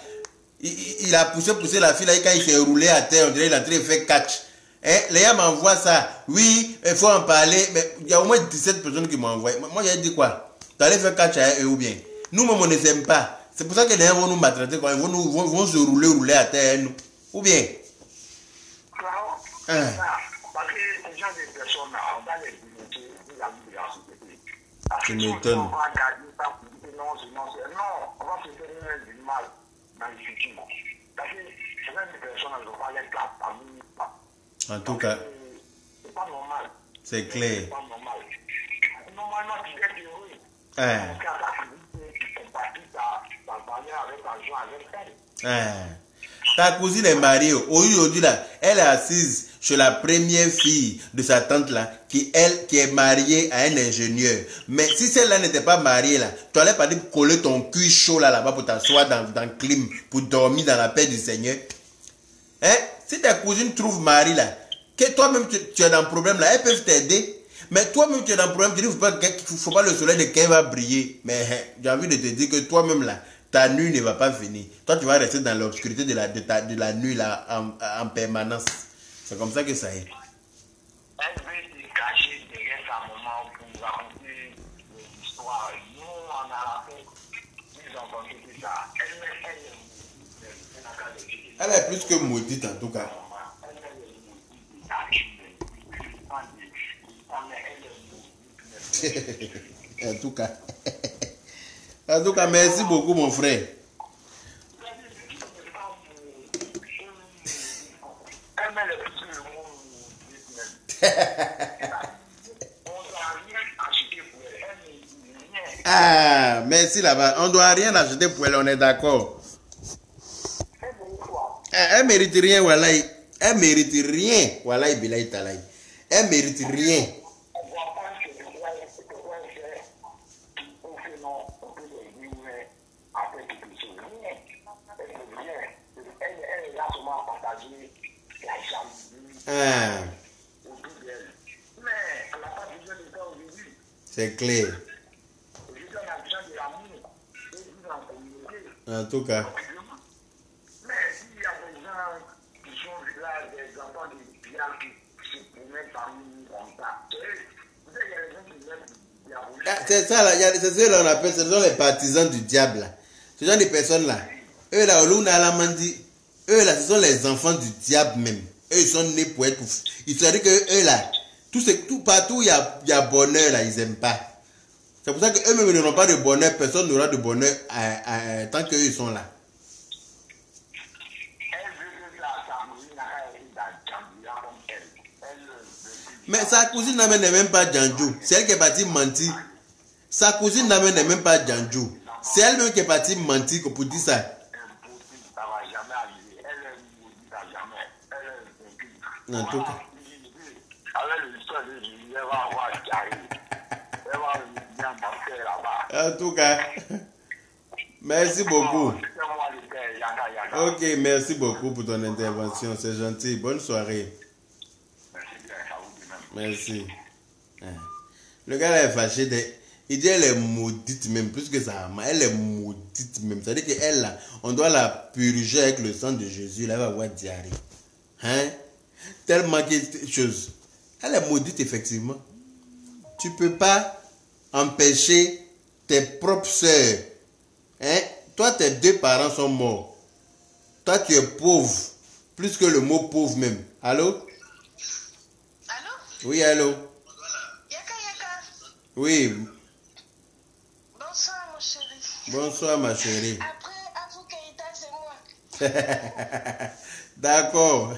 Il a poussé la fille là et quand il s'est roulé à terre, on dirait qu'il a entré faire catch. Hein? Les gens m'envoient ça. Oui, il faut en parler. Mais il y a au moins 17 personnes qui m'ont envoyé. Moi, j'ai dit quoi? Tu allais faire catch à elle ou bien? Nous-mêmes, on ne les aime pas. C'est pour ça que les gens vont nous maltraiter. Ils vont se rouler à terre. Nous. Ou bien? Parce que les gens des personnes, on va les dénoncer de la vie de la société. Tu m'étonnes. On va garder ça pour dire non, on va se faire du mal dans le futur. Parce que certaines personnes ne vont pas les places parmi nous. En tout cas. C'est pas normal. C'est clair. C'est pas normal. Normalement, tu es heureux. Tu compatis ta barrière avec ta joie avec elle. Ta cousine est mariée. Aujourd'hui, là, elle est assise chez la première fille de sa tante là, qui est mariée à un ingénieur. Mais si celle-là n'était pas mariée là, tu n'allais pas dire coller ton cul chaud là-bas pour t'asseoir dans le clim, pour dormir dans la paix du Seigneur. Hein? Si ta cousine trouve mari là, que toi-même tu es dans le problème là, elles peuvent t'aider. Mais toi-même tu es dans le problème, tu dis qu'il ne faut pas le soleil de quelqu'un va briller. Mais j'ai envie de te dire que toi-même là, ta nuit ne va pas venir. Toi, tu vas rester dans l'obscurité de la nuit là, en permanence. C'est comme ça que ça est. Elle veut se cacher derrière sa maman pour raconter des histoires. Nous, on a fait plus entendu que ça. Elle est plus que maudite en tout cas. En tout cas. En tout cas, merci beaucoup mon frère. Ah, merci là-bas. On ne doit rien acheter pour elle, on est d'accord. Elle mérite rien, Wallahi. Elle mérite rien, Wallahi Bilahi Talahi. Elle mérite rien. Ah, autour d'elle. Mais elle n'a pas besoin de ça aujourd'hui. c'est clair. Aujourd'hui, on a besoin de l'amour. Et vivre en communauté. En tout cas. Mais s'il y a des gens qui sont là, des enfants de diable qui se promènent parmi nous comme ça, vous savez, il y a des gens qui viennent diaboliser. Ah, c'est ça là, c'est ceux-là on appelle, ce sont les partisans du diable là. Ce sont des personnes là. Eux là, eux là, ce sont les enfants du diable même. Eux ils sont nés pour être. Ils se disent que eux là, tout partout il y a bonheur là, ils n'aiment pas. C'est pour ça qu'eux-mêmes n'auront pas de bonheur, personne n'aura de bonheur tant qu'eux ils sont là. Mais sa cousine n'est même pas Djanjo. C'est elle qui est partie mentir. Sa cousine n'est même pas Djanjo. C'est elle-même qui est partie mentir pour dire ça. Ça va jamais arriver. Elle est maudite à jamais. Elle est En tout cas. avec l'histoire de Jésus, elle va avoir carré. Elle va bien marquer là-bas. En tout cas. Merci beaucoup. Ok, merci beaucoup pour ton intervention. C'est gentil. Bonne soirée. Merci. Le gars là est fâché. Il dit elle est maudite même, plus que ça. Elle est maudite même. C'est-à-dire qu'elle là, on doit la purger avec le sang de Jésus. Là, elle va avoir diarrhée. Hein? Tellement quelque chose. Elle est maudite effectivement. Tu peux pas empêcher tes propres soeurs. Hein? Toi, tes deux parents sont morts. Toi, tu es pauvre. Plus que le mot pauvre même. Allô? Allô? Oui, allô? Yaka Yaka. Oui. Bonsoir, mon chéri. Bonsoir, ma chérie. Après, Afou Keïta, c'est moi. D'accord.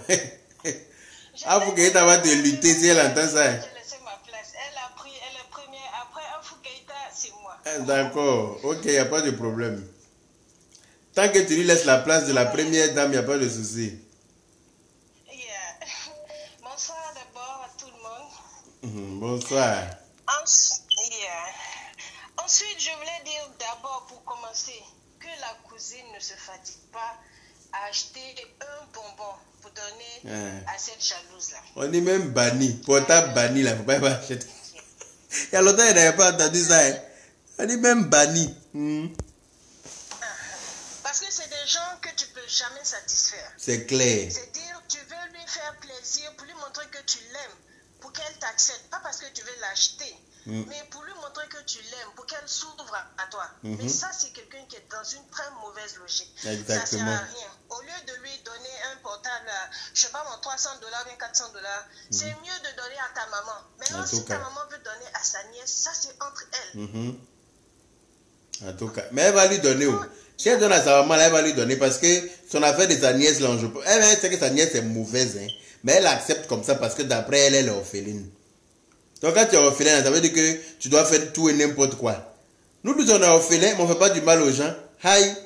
Afou Keïta va te lutter si elle entend ça. J'ai laissé ma place. Elle a pris, elle est première. Après, Afou Keïta, c'est moi. D'accord. Ok, il n'y a pas de problème. Tant que tu lui laisses la place de la première dame, il n'y a pas de souci. Yeah. Bonsoir d'abord à tout le monde. Bonsoir. Ensuite, je voulais dire d'abord, pour commencer, que la cousine ne se fatigue pas à acheter un bonbon pour donner à cette jalouse-là. On est même banni. Portable banni, là, il ne faut pas acheter. Il y a longtemps, il n'avait pas entendu ça. Hein. On est même banni. Parce que c'est des gens que tu ne peux jamais satisfaire. C'est clair. C'est-à-dire, tu veux lui faire plaisir pour lui montrer que tu l'aimes, pour qu'elle t'accepte. Pas parce que tu veux l'acheter, mais pour lui montrer que tu l'aimes, pour qu'elle s'ouvre à toi. Mais ça, c'est quelqu'un qui est dans une très mauvaise logique. Exactement. Ça ne sert à rien. Au lieu de lui donner un portable, je ne sais pas, $300, bien $400, c'est mieux de donner à ta maman. Maintenant, si ta maman veut donner à sa nièce, ça, c'est entre elles. En tout cas. Mais elle va lui donner où? Si elle donne à sa maman, elle va lui donner parce que son affaire de sa nièce, là, elle sait que sa nièce est mauvaise, hein, mais elle accepte comme ça parce que d'après elle, elle est orpheline. Donc quand tu es orphelin, ça veut dire que tu dois faire tout et n'importe quoi. Nous tous on est orphelins, mais on ne fait pas du mal aux gens. Aïe,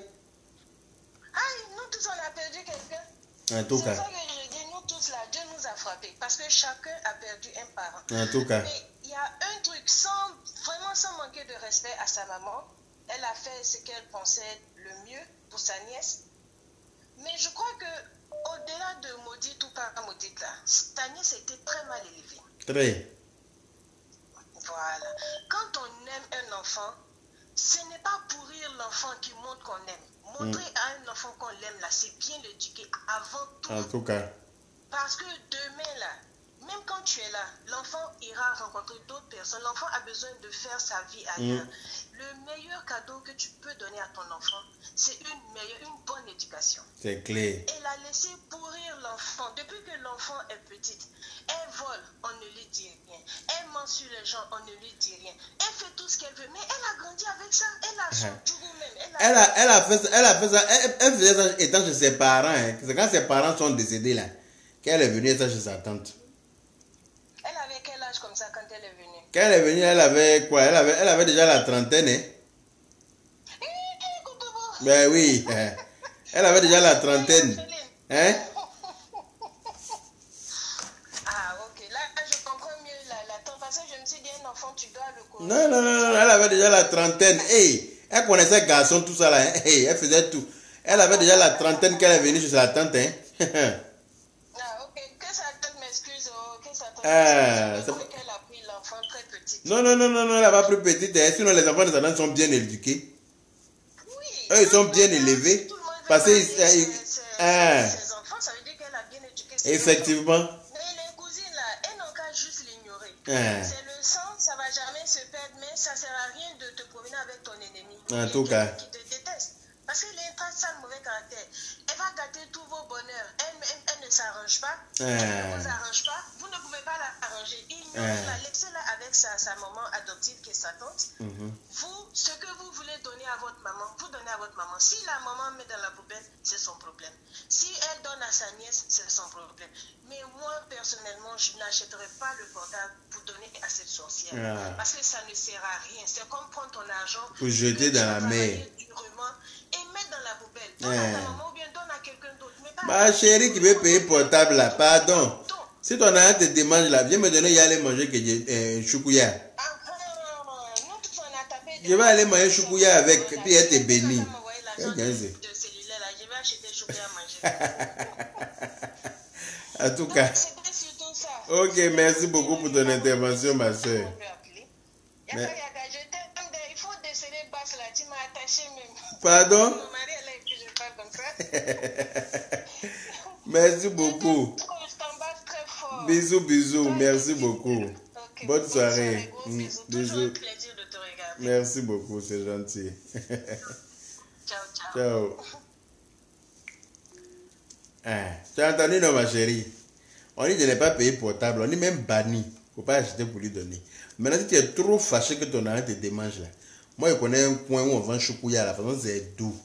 nous tous on a perdu quelqu'un. en tout cas. C'est ça que je dis, nous tous là, Dieu nous a frappés parce que chacun a perdu un parent. En tout cas. Mais il y a un truc, vraiment sans manquer de respect à sa maman, elle a fait ce qu'elle pensait le mieux pour sa nièce. Mais je crois que au-delà de maudite ou pas maudite là, sa nièce était très mal élevée. Très. Voilà. Quand on aime un enfant, ce n'est pas pourrir l'enfant qui montre qu'on aime. Montrer à un enfant qu'on l'aime là, c'est bien l'éduquer avant tout. En tout cas. Parce que demain là, même quand tu es là, l'enfant ira rencontrer d'autres personnes. L'enfant a besoin de faire sa vie ailleurs. Le meilleur cadeau que tu peux donner à ton enfant, c'est une bonne éducation. C'est clair. Et la laisser pourrir l'enfant. Depuis que l'enfant est petite, elle vole, on ne lui dit rien. Elle ment sur les gens, on ne lui dit rien. Elle fait tout ce qu'elle veut, mais elle a grandi avec ça. Elle a son jour même. Elle a fait ça. Elle faisait ça étant chez ses parents. Hein. C'est quand ses parents sont décédés là qu'elle est venue ça chez sa tante. Elle avait quel âge comme ça quand elle est venue? Quand elle est venue, elle avait quoi? Elle avait déjà la trentaine. Hein? Ben oui. Elle avait déjà la trentaine. Hein? Ah, ok. Là, je comprends mieux la tante. Parce que je me suis dit, un enfant, tu dois le connaître. Non. Elle avait déjà la trentaine. Hey, elle connaissait garçon, tout ça là. Hein? Hey, elle faisait tout. Elle avait déjà la trentaine qu'elle est venue chez sa tante. Hein? Ah, ok. Que sa tante Ah, c'est vrai qu'elle a pris l'enfant très petite. Non, elle n'a pas plus petite. Hein. Sinon, les enfants de Satan sont bien éduqués. Oui. Eux, ils sont bien élevés. Parce que ses enfants, ça veut dire qu'elle a bien éduqué ses effectivement. enfants. Mais les cousines là, elles n'ont qu'à juste l'ignorer. C'est le sang, ça va jamais se perdre, mais ça sert à rien de te promener avec ton ennemi. En tout cas. Qui te déteste. Parce qu'elle est un sale mauvais caractère. Elle va gâter tous vos bonheurs. Elle ne s'arrange pas. Elle ne vous arrange pas. Vous ne pouvez pas l'arranger. Ignorez-la. Laissez-la avec sa maman adoptive qui est sa tante. Vous, ce que vous voulez donner à votre maman, vous donnez à votre maman. Si la maman met dans la poubelle, c'est son problème. Si elle donne à sa nièce, c'est son problème. Mais moi, personnellement, je n'achèterai pas le portable pour donner à cette sorcière. Parce que ça ne sert à rien. C'est comme prendre ton argent pour jeter dans la mer. Et mettre dans la poubelle. Donne à ta maman ou bien donne à quelqu'un d'autre. Ma chérie qui veut payer portable là, pardon. Si ton argent te demande là, viens me donner, y aller manger que choukouya. Je vais aller manger choukouya avec, puis elle te bénit. Je vais acheter choukouya à manger. En tout cas. Ok, merci beaucoup pour ton intervention, ma soeur. Mais... il faut déceler basse là, tu m'as attaché même. Pardon? Mon mari est là et puis je parle comme ça. Merci beaucoup. Je t'embrasse très fort. Bisous, merci beaucoup. Okay. Bonne soirée. Bisous. Toujours un plaisir de te regarder. Merci beaucoup, c'est gentil. Ciao. Tu as entendu, non, ma chérie? On dit de ne pas payer portable, on dit même banni. Il ne faut pas acheter pour lui donner. Maintenant, si tu es trop fâché que ton argent te démange là, moi je connais un coin où on vend choukouya, la façon c'est doux.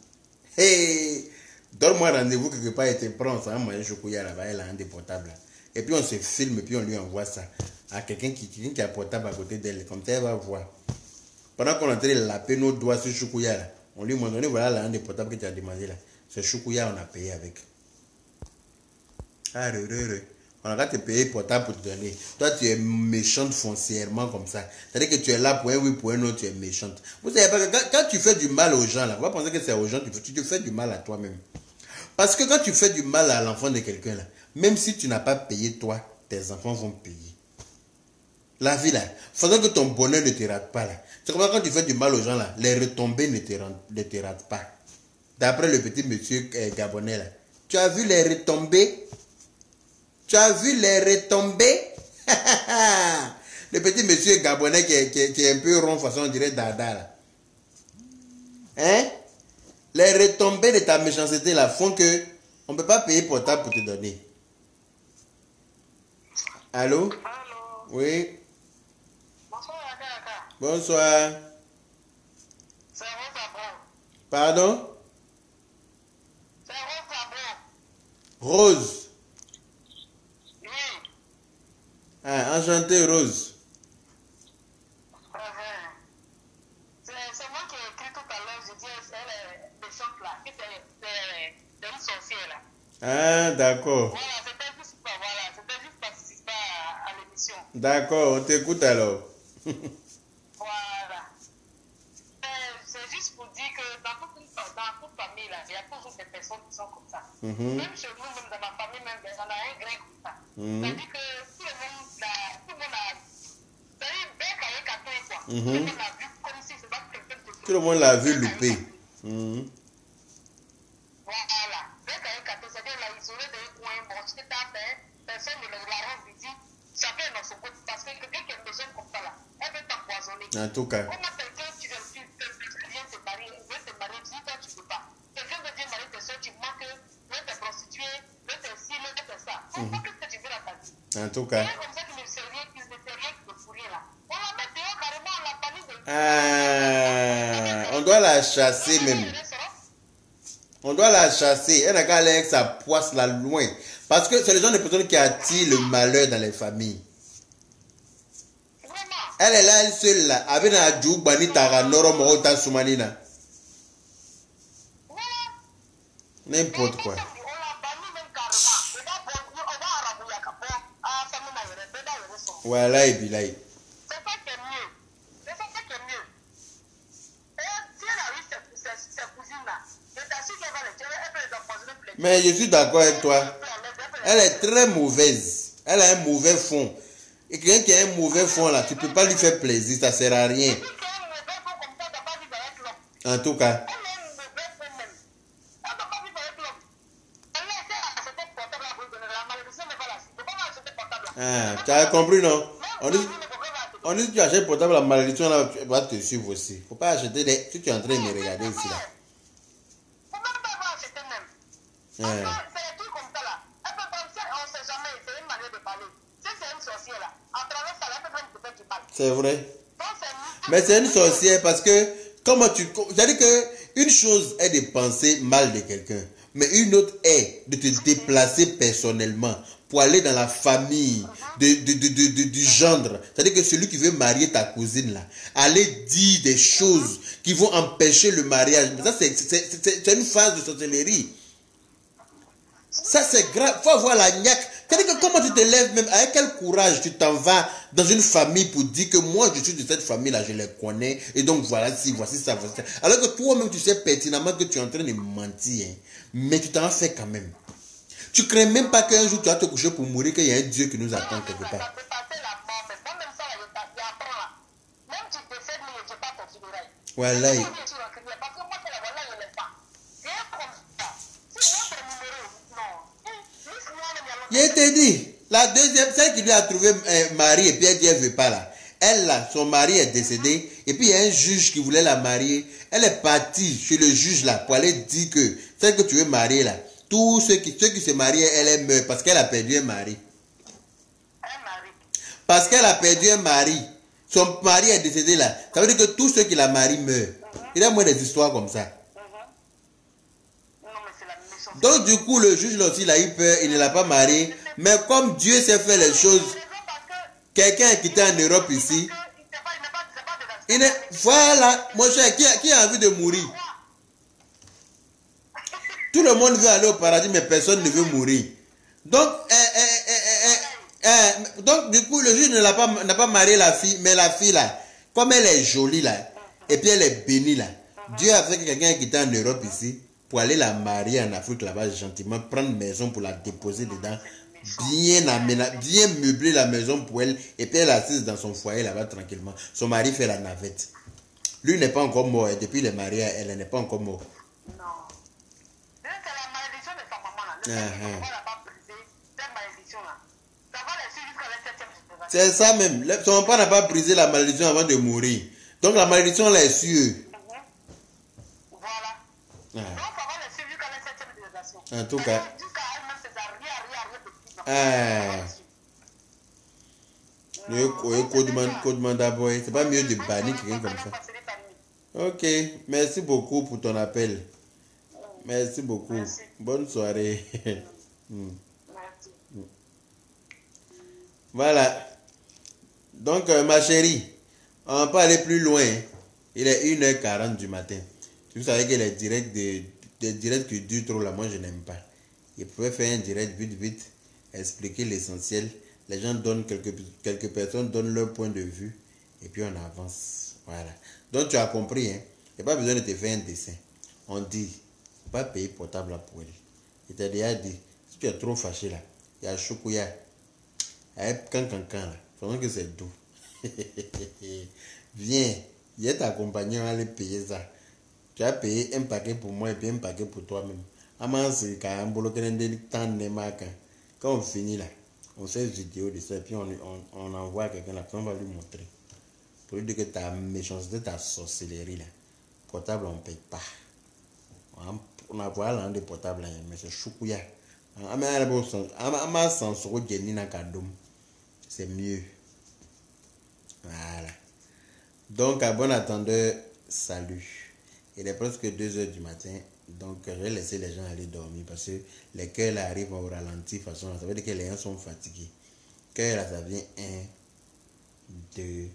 Hey! Donne-moi rendez-vous quelque part et te prends, on s'en va manger choukouya là-bas, elle a un des portables là. Et puis on se filme et puis on lui envoie ça à quelqu'un qui a un portable à côté d'elle. Comme ça, elle va voir. Pendant qu'on est en train de laper nos doigts sur choukouya là, on lui montre, voilà l'un des portables que tu as demandé là. Ce choukouya, on a payé avec. Ah, on a te payer portable pour te donner. Toi, tu es méchante foncièrement comme ça. C'est-à-dire que tu es là pour un oui, pour un autre, tu es méchante. Vous savez pas que quand tu fais du mal aux gens, là, on va penser que c'est aux gens, tu te fais du mal à toi-même. Parce que quand tu fais du mal à l'enfant de quelqu'un, là, même si tu n'as pas payé toi, tes enfants vont payer. La vie, là, faisant que ton bonheur ne te rate pas, là. C'est comme ça, quand tu fais du mal aux gens, là, les retombées ne te ratent pas. D'après le petit monsieur gabonais, là. Tu as vu les retombées? Tu as vu les retombées? Le petit monsieur gabonais qui est un peu rond, façon on dirait Dada là. Hein? Les retombées de ta méchanceté là font que on ne peut pas payer portable pour te donner. Allô? Allô? Oui. Bonsoir, Akaka. Bonsoir. C'est Rose Abron. Pardon? C'est Rose Abron. Rose. Oui. Enchanté, Rose. C'est moi qui ai écrit tout à l'heure, je dis, elle est méchante là, c'est une sorcière là. Ah, d'accord. Voilà, c'était juste participer à l'émission. D'accord, on t'écoute alors. Voilà. C'est juste pour dire que dans toute famille là, il y a toujours des personnes qui sont comme ça. Même chez nous, même dans ma famille, même, on a un grain comme ça. C'est-à-dire que tout le monde a. C'est-à-dire, bien qu'il y ait quelqu'un, quoi. Tout le monde l'a vu comme si c'est pas quelqu'un de. Tout le monde l'a vu louper. Voilà. Bien qu'il y ait quelqu'un, c'est-à-dire, l'a isolé d'un coin, bon, ce que tu as fait, personne ne la rend visite. Chacun dans son côté. Parce que quelqu'un qui est méchant comme ça, là, elle veut t'empoisonner. En tout cas. Comment quelqu'un, tu viens te marier, dis toi, tu ne peux pas. Quelqu'un veut dire marier tes soeurs, tu manques, veut te prostituer, veut te ci, veut te ça. Qu'est-ce que tu veux dans ta vie? En tout cas. C'est comme ça qu'il ne sait rien, qu'il ne sait rien de fourrer là. On la met dehors carrément, on l'a parlé de. On doit la chasser même. On doit la chasser. Elle n'a qu'à aller avec sa poisse là loin. Parce que c'est le genre de personnes qui attirent le malheur dans les familles. Vraiment. Elle est là, elle seule là. Avec un djou, bani, tara, noro, moro, ta, soumanina. N'importe quoi. On l'a banni même carrément. On va arabouiller à Capon. Ah, ça m'a eu le Voilà, et puis là. c'est ça qui est mieux. C'est ça qui est mieux. Et si elle a eu ses cousines là, je t'assure qu'elle va les tuer, elle peut les empoisonner plus. Mais je suis d'accord avec toi. Elle est très mauvaise. Elle a un mauvais fond. Et quelqu'un qui a un mauvais fond là, tu ne peux pas lui faire plaisir, ça ne sert à rien. En tout cas. Ah, tu as compris, non? On dit que tu achètes portable, la malédiction là, va te suivre aussi. Il ne faut pas acheter des. Si tu es en train de me regarder ici là. C'est des trucs comme ça là. Elle peut penser, on ne sait jamais, c'est une manière de parler. Si c'est une sorcière là, à travers ça, elle peut prendre peut-être du mal. C'est vrai. Mais c'est une sorcière parce que, comment tu. C'est-à-dire que une chose est de penser mal de quelqu'un, mais une autre est de te déplacer personnellement pour aller dans la famille du gendre. C'est-à-dire que celui qui veut marier ta cousine là, aller dire des choses qui vont empêcher le mariage. Mais ça, c'est une phase de sorcellerie. Ça, c'est grave. Il faut avoir la niaque. C'est-à-dire que comment tu te lèves même, avec quel courage tu t'en vas dans une famille pour dire que moi, je suis de cette famille-là, je les connais, et donc voilà, voici ça, voici ça. Alors que toi-même, tu sais pertinemment que tu es en train de mentir, hein, mais tu t'en fais quand même. Tu ne crains même pas qu'un jour tu vas te coucher pour mourir, qu'il y a un Dieu qui nous attend quelque part. Ça peut passer la mort, mais moi même ça, j'apprends là. Même tu décèdes, mais je ne vais pas considérer. Voilà. Parce que moi, c'est la voilà, je ne l'aime pas. Rien comme ça. C'est notre numéro. Non. Je te dis, la deuxième, celle qui lui a trouvé mari et puis elle dit elle ne veut pas là. Elle là, son mari est décédé et puis il y a un juge qui voulait la marier. Elle est partie chez le juge là pour aller dire que celle que tu veux marier là, tous ceux qui se marient, elle meurt parce qu'elle a perdu un mari. Un mari. Parce qu'elle a perdu un mari. Son mari est décédé là. Ça veut dire que tous ceux qui la marient meurent. Il y a moins des histoires comme ça. Non, mais c'est la méchante. Donc du coup, le juge là aussi, il a eu peur, il ne l'a pas marié. Mais comme Dieu sait faire les choses, quelqu'un est quitté en Europe ici. Voilà, mon cher, qui a envie de mourir? Tout le monde veut aller au paradis, mais personne ne veut mourir. Donc, du coup, le juge n'a pas marié la fille, mais la fille là, comme elle est jolie là, et puis elle est bénie là, Dieu a fait que quelqu'un qui était en Europe ici, pour aller la marier en Afrique là-bas gentiment, prendre une maison pour la déposer dedans, bien meubler la maison pour elle, et puis elle est assise dans son foyer là-bas tranquillement. Son mari fait la navette. Lui n'est pas encore mort, et depuis il est marié à elle, elle n'est pas encore mort. Non. C'est la malédiction de sa maman là. Le fait que sa maman n'a pas brisé cette malédiction là. Ça va la suivre jusqu'à la 7e génération. C'est ça même. Son père n'a pas brisé la malédiction avant de mourir. Donc la malédiction là est sur eux. Voilà. Donc ça va la suivre jusqu'à la 7e génération. En tout cas. Jusqu'à elle-même, c'est ça. C'est pas mieux de bannir quelqu'un comme ça. Ok, merci beaucoup pour ton appel. Merci beaucoup. Merci. Bonne soirée. Merci. Voilà. Donc, ma chérie, on va pas aller plus loin. Il est 1h40 du matin. Vous savez que les directs qui durent trop là, moi je n'aime pas. Il pouvait faire un direct vite, expliquer l'essentiel. Les gens donnent, quelques personnes donnent leur point de vue et puis on avance. Voilà. Donc tu as compris, hein? Il n'y a pas besoin de te faire un dessin. On dit, faut pas payer portable pour elle. Il t'a déjà dit, si tu es trop fâché là, il y a Choukouya. Il y a Kankankan là. Faisons que c'est doux. Viens, il est accompagné, on va aller payer ça. Tu as payé un paquet pour moi et puis un paquet pour toi-même. Quand on finit là, on fait une vidéo de ça et puis on envoie à quelqu'un là, puis on va lui montrer. Pour lui dire que ta méchanceté, ta sorcellerie là, portable on ne paye pas. On a voilà des portables là, mais c'est choukouya. C'est mieux. Voilà. Donc, à bon attendeur, salut. Il est presque 2h du matin. Donc, je vais laisser les gens aller dormir parce que les cœurs là arrivent au ralenti. Façon, ça veut dire que les gens sont fatigués. Cœur là, ça vient 1, 2,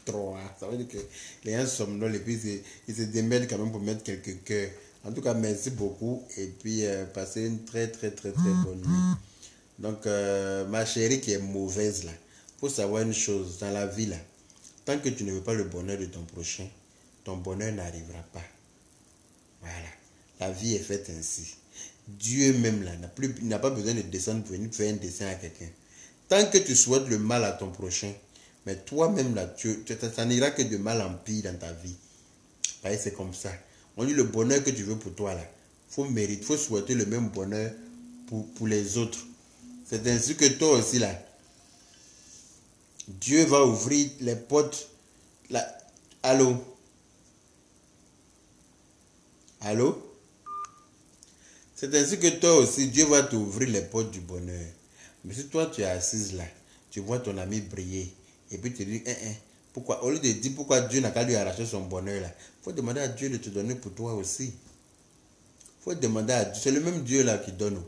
3. Ça veut dire que les gens somnolent et puis ils se démêlent quand même pour mettre quelques cœurs. En tout cas, merci beaucoup et puis passez une très bonne nuit. Donc, ma chérie qui est mauvaise là, faut savoir une chose dans la vie là. Tant que tu ne veux pas le bonheur de ton prochain, ton bonheur n'arrivera pas. Voilà. La vie est faite ainsi. Dieu même là n'a pas besoin de descendre pour venir faire un dessin à quelqu'un. tant que tu souhaites le mal à ton prochain, mais toi-même là, ça n'ira que de mal en pire dans ta vie. C'est comme ça. On dit le bonheur que tu veux pour toi là, faut mériter, faut souhaiter le même bonheur pour les autres. C'est ainsi que toi aussi là, Dieu va ouvrir les portes. Là. Allô? Allô? C'est ainsi que toi aussi, Dieu va t'ouvrir les portes du bonheur. Mais si toi tu es assise là, tu vois ton ami briller, et puis tu dis, pourquoi? Au lieu de dire pourquoi Dieu n'a qu'à lui arracher son bonheur là, il faut demander à Dieu de te donner pour toi aussi. Il faut demander à Dieu, c'est le même Dieu là qui donne.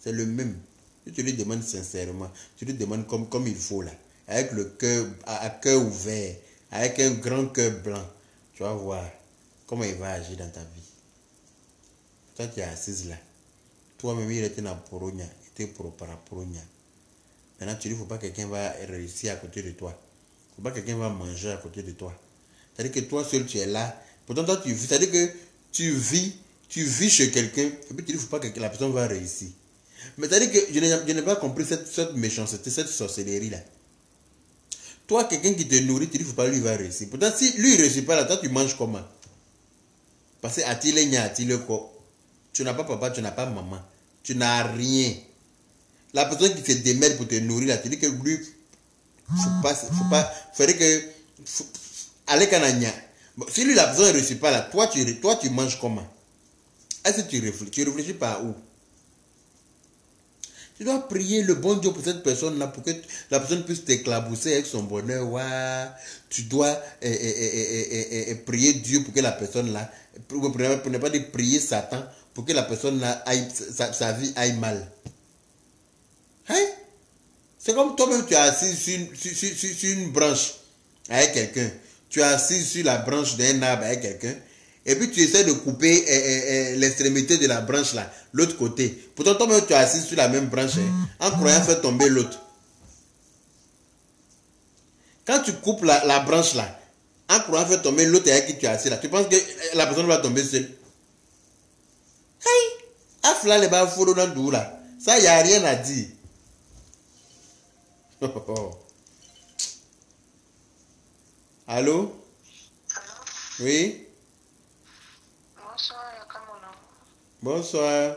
C'est le même. Si tu lui demandes sincèrement, tu lui demandes comme il faut là, avec le cœur, à cœur ouvert, avec un grand cœur blanc, tu vas voir comment il va agir dans ta vie. Toi tu es assise là, toi-même il était dans Poronia, il était propre à Poronia. Maintenant tu dis, il ne faut pas que quelqu'un va réussir à côté de toi. Il ne faut pas que quelqu'un va manger à côté de toi. C'est-à-dire que toi seul tu es là. Pourtant toi tu vis, c'est-à-dire que tu vis chez quelqu'un, et puis tu dis, il ne faut pas que la personne va réussir. Mais c'est-à-dire que je n'ai pas compris cette méchanceté, cette sorcellerie là. Toi, quelqu'un qui te nourrit, tu dis, il ne faut pas lui va réussir. Pourtant, si lui ne réussit pas là, toi tu manges comment? Parce que tu n'as pas papa, tu n'as pas maman, tu n'as rien. La personne qui se démerde pour te nourrir là, tu dis que lui, faudrait que, allez canagna. Bon, si lui la personne ne réussit pas là, toi tu manges comment? Est-ce que tu réfléchis par où? Tu dois prier le bon Dieu pour cette personne-là, pour que la personne puisse t'éclabousser avec son bonheur. Ouais. Tu dois prier Dieu pour que la personne-là, pour ne pas dire prier Satan, pour que la personne-là, sa vie aille mal. Hein? C'est comme toi-même, tu es assis sur une branche avec quelqu'un. Tu es assis sur la branche d'un arbre avec quelqu'un. Et puis tu essaies de couper l'extrémité de la branche là, l'autre côté. Pourtant toi-même tu es assis sur la même branche en croyant faire tomber l'autre. Quand tu coupes la branche là, en croyant faire tomber l'autre avec qui tu es assis là, tu penses que la personne va tomber seule? Hey! Afla les bas fourreaux dans le là. Ça, il n'y a rien à dire. Allô? Oui? Bonsoir, Yakamona. Bonsoir.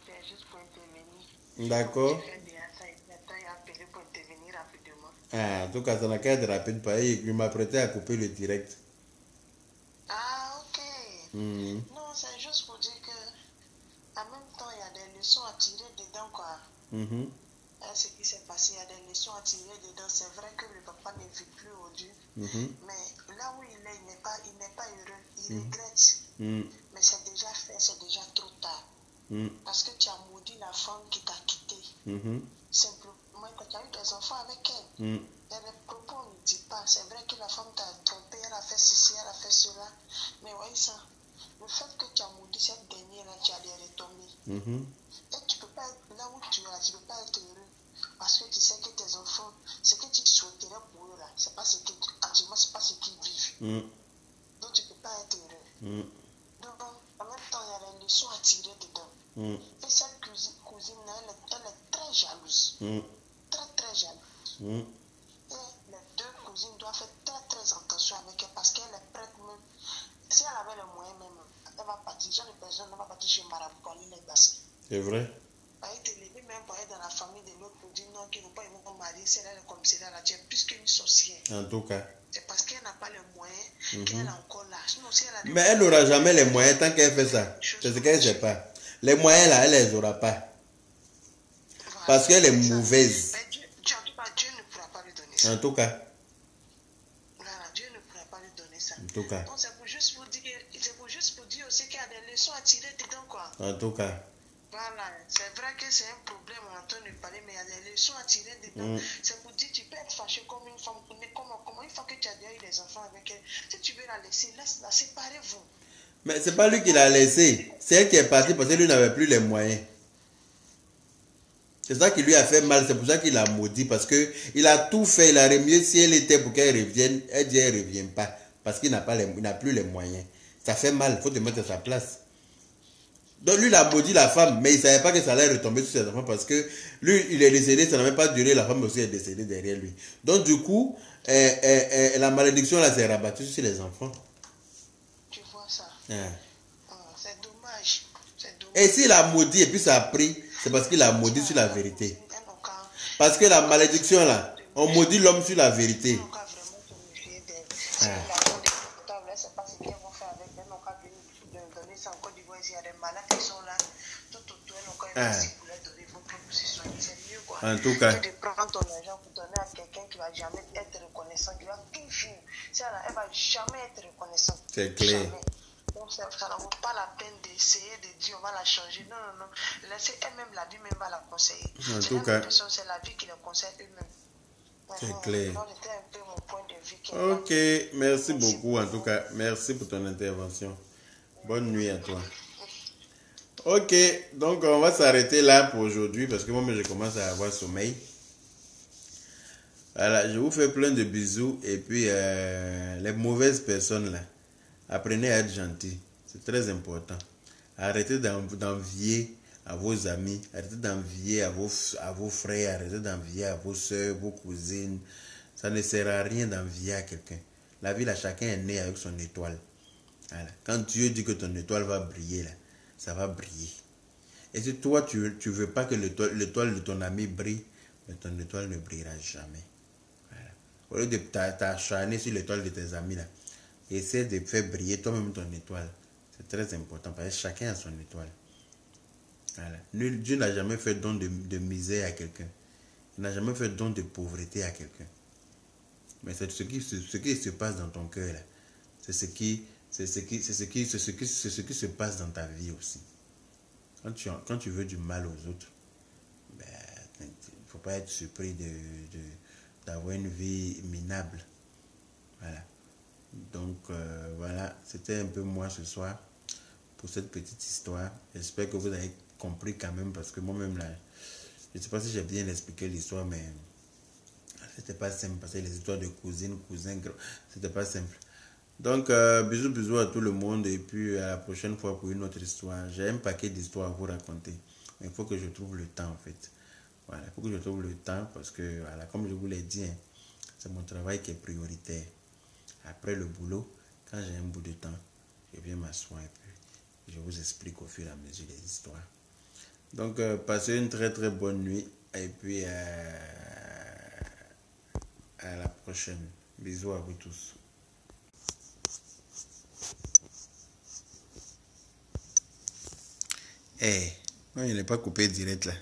C'est juste pour intervenir. D'accord. Je fais bien ça, il a appelé pour intervenir rapidement. Ah, en tout cas, ça n'a qu'à être rapide. Il m'a prêté à couper le direct. Ah, ok. Non, c'est juste pour dire que, en même temps, il y a des leçons à tirer dedans, quoi. Ce qui s'est passé, il y a des leçons à tirer dedans. C'est vrai que le papa ne vit plus au Dieu. Mais là où il est, il n'est pas heureux. Il regrette. Mais c'est déjà fait, c'est déjà trop tard. Parce que tu as maudit la femme qui t'a quitté. Simplement, quand tu as eu des enfants avec elle. Il y a des propos, on ne dit pas. C'est vrai que la femme t'a trompé, elle a fait ceci, elle a fait cela. Mais voyez ça. Le fait que tu as maudit cette dernière-là, tu as des retombées. Et tu peux pas être là où tu es là, tu ne peux pas être heureux. Parce que tu sais que tes enfants, ce que tu souhaiterais pour eux là, c'est pas ce que actuellement, c'est pas ce qu'ils vivent. Donc tu ne peux pas être heureux. Donc en même temps, il y a des leçons à tirer dedans. Et cette cousine-là, elle est très jalouse. Très très jalouse. Et les deux cousines doivent faire très très attention avec elle parce qu'elle est prête même. Si elle avait les moyens même, elle va partir. Genre de personne, elle va partir chez Marabout pour aller les passer. C'est vrai. Elle te lever même pour aller dans la famille de l'autre pour dire non, qu'ils ne vont pas me marier. Si elle est comme si elle a dit plus qu'une sorcière. En tout cas. C'est parce qu'elle n'a pas les moyens qu'elle est encore là. Sinon, si elle a mais elle n'aura jamais les moyens tant qu'elle fait ça. C'est ce qu'elle ne sait pas. Les moyens là, elle ne les aura pas. Voilà, parce qu'elle est mauvaise. Mais Dieu ne pourra pas lui donner ça. En tout cas. Voilà, Dieu ne pourra pas lui donner ça. En tout cas. Donc c'est juste pour dire aussi qu'il y a des leçons à tirer dedans, quoi. En tout cas. Voilà, c'est vrai que c'est un problème, on entend de parler, mais il y a des leçons à tirer dedans. C'est pour dire, tu peux être fâché comme une femme, comment une fois que tu as déjà eu des enfants avec elle, si tu veux la laisser, laisse-la, séparez-vous. Mais c'est pas lui qui l'a laissé, c'est elle qui est partie parce que lui n'avait plus les moyens. C'est ça qui lui a fait mal, c'est pour ça qu'il a maudit, parce qu'il a tout fait, il aurait mieux si elle était pour qu'elle revienne, elle dit elle ne revient pas, parce qu'il n'a plus les moyens. Ça fait mal, il faut te mettre à sa place. Donc lui, il a maudit la femme, mais il ne savait pas que ça allait retomber sur ses enfants parce que lui, il est décédé, ça n'avait pas duré, la femme aussi est décédée derrière lui. Donc du coup, la malédiction là s'est rabattue sur les enfants. Tu vois ça? C'est dommage. Et s'il a maudit et puis ça a pris, c'est parce qu'il a maudit sur la vérité. Parce que la malédiction là, on maudit l'homme sur la vérité. C'est pas ce qu'ils vont faire avec eux. Donc, à donner ça en Côte d'Ivoire, il y a des malades qui sont là. Tout autour, donc, ils vont donner vos propres soins. C'est mieux, quoi. En tout cas. Que de prendre ton argent pour donner à quelqu'un qui va jamais être reconnaissant, qui va toujours. Elle va jamais être reconnaissante. C'est clair. Jamais. Donc, ça ne vaut pas la peine d'essayer de dire on va la changer. Non, non, non. Laissez elle-même, la vie même va la conseiller. En tout cas. C'est la vie qui le conseille eux-mêmes. C'est clair. Donc, c'était un peu mon point de vue. Ok, merci beaucoup en tout cas. Merci pour ton intervention. Bonne nuit à toi. Ok, donc on va s'arrêter là pour aujourd'hui parce que moi je commence à avoir sommeil. Voilà, je vous fais plein de bisous et puis les mauvaises personnes là, apprenez à être gentils. C'est très important. Arrêtez d'envier à vos amis, arrêtez d'envier à vos frères, arrêtez d'envier à vos soeurs, vos cousines. Ça ne sert à rien d'envier à quelqu'un. La vie, là, chacun est né avec son étoile. Voilà. Quand Dieu dit que ton étoile va briller, là, ça va briller. Et si toi, tu ne veux pas que l'étoile de ton ami brille, mais ton étoile ne brillera jamais. Voilà. Au lieu de t'acharner sur l'étoile de tes amis, là, essaie de faire briller toi-même ton étoile. C'est très important parce que chacun a son étoile. Voilà. Dieu n'a jamais fait don de misère à quelqu'un. Il n'a jamais fait don de pauvreté à quelqu'un. Mais c'est ce qui se passe dans ton cœur là. C'est ce qui se passe dans ta vie aussi. Quand tu veux du mal aux autres, ben, il ne faut pas être surpris d'avoir une vie minable. Voilà. Donc voilà, c'était un peu moi ce soir pour cette petite histoire. J'espère que vous avez compris quand même parce que moi-même là, je ne sais pas si j'ai bien expliqué l'histoire, mais c'était pas simple parce que les histoires de cousines, cousins, c'était pas simple. Donc, bisous à tout le monde et puis à la prochaine fois pour une autre histoire. J'ai un paquet d'histoires à vous raconter. Mais il faut que je trouve le temps en fait. Voilà, il faut que je trouve le temps parce que, voilà, comme je vous l'ai dit, hein, c'est mon travail qui est prioritaire. Après le boulot, quand j'ai un bout de temps, je viens m'asseoir et puis je vous explique au fur et à mesure les histoires. Donc, passez une très très bonne nuit et puis à la prochaine. Bisous à vous tous. Eh, non, il n'est pas coupé direct là.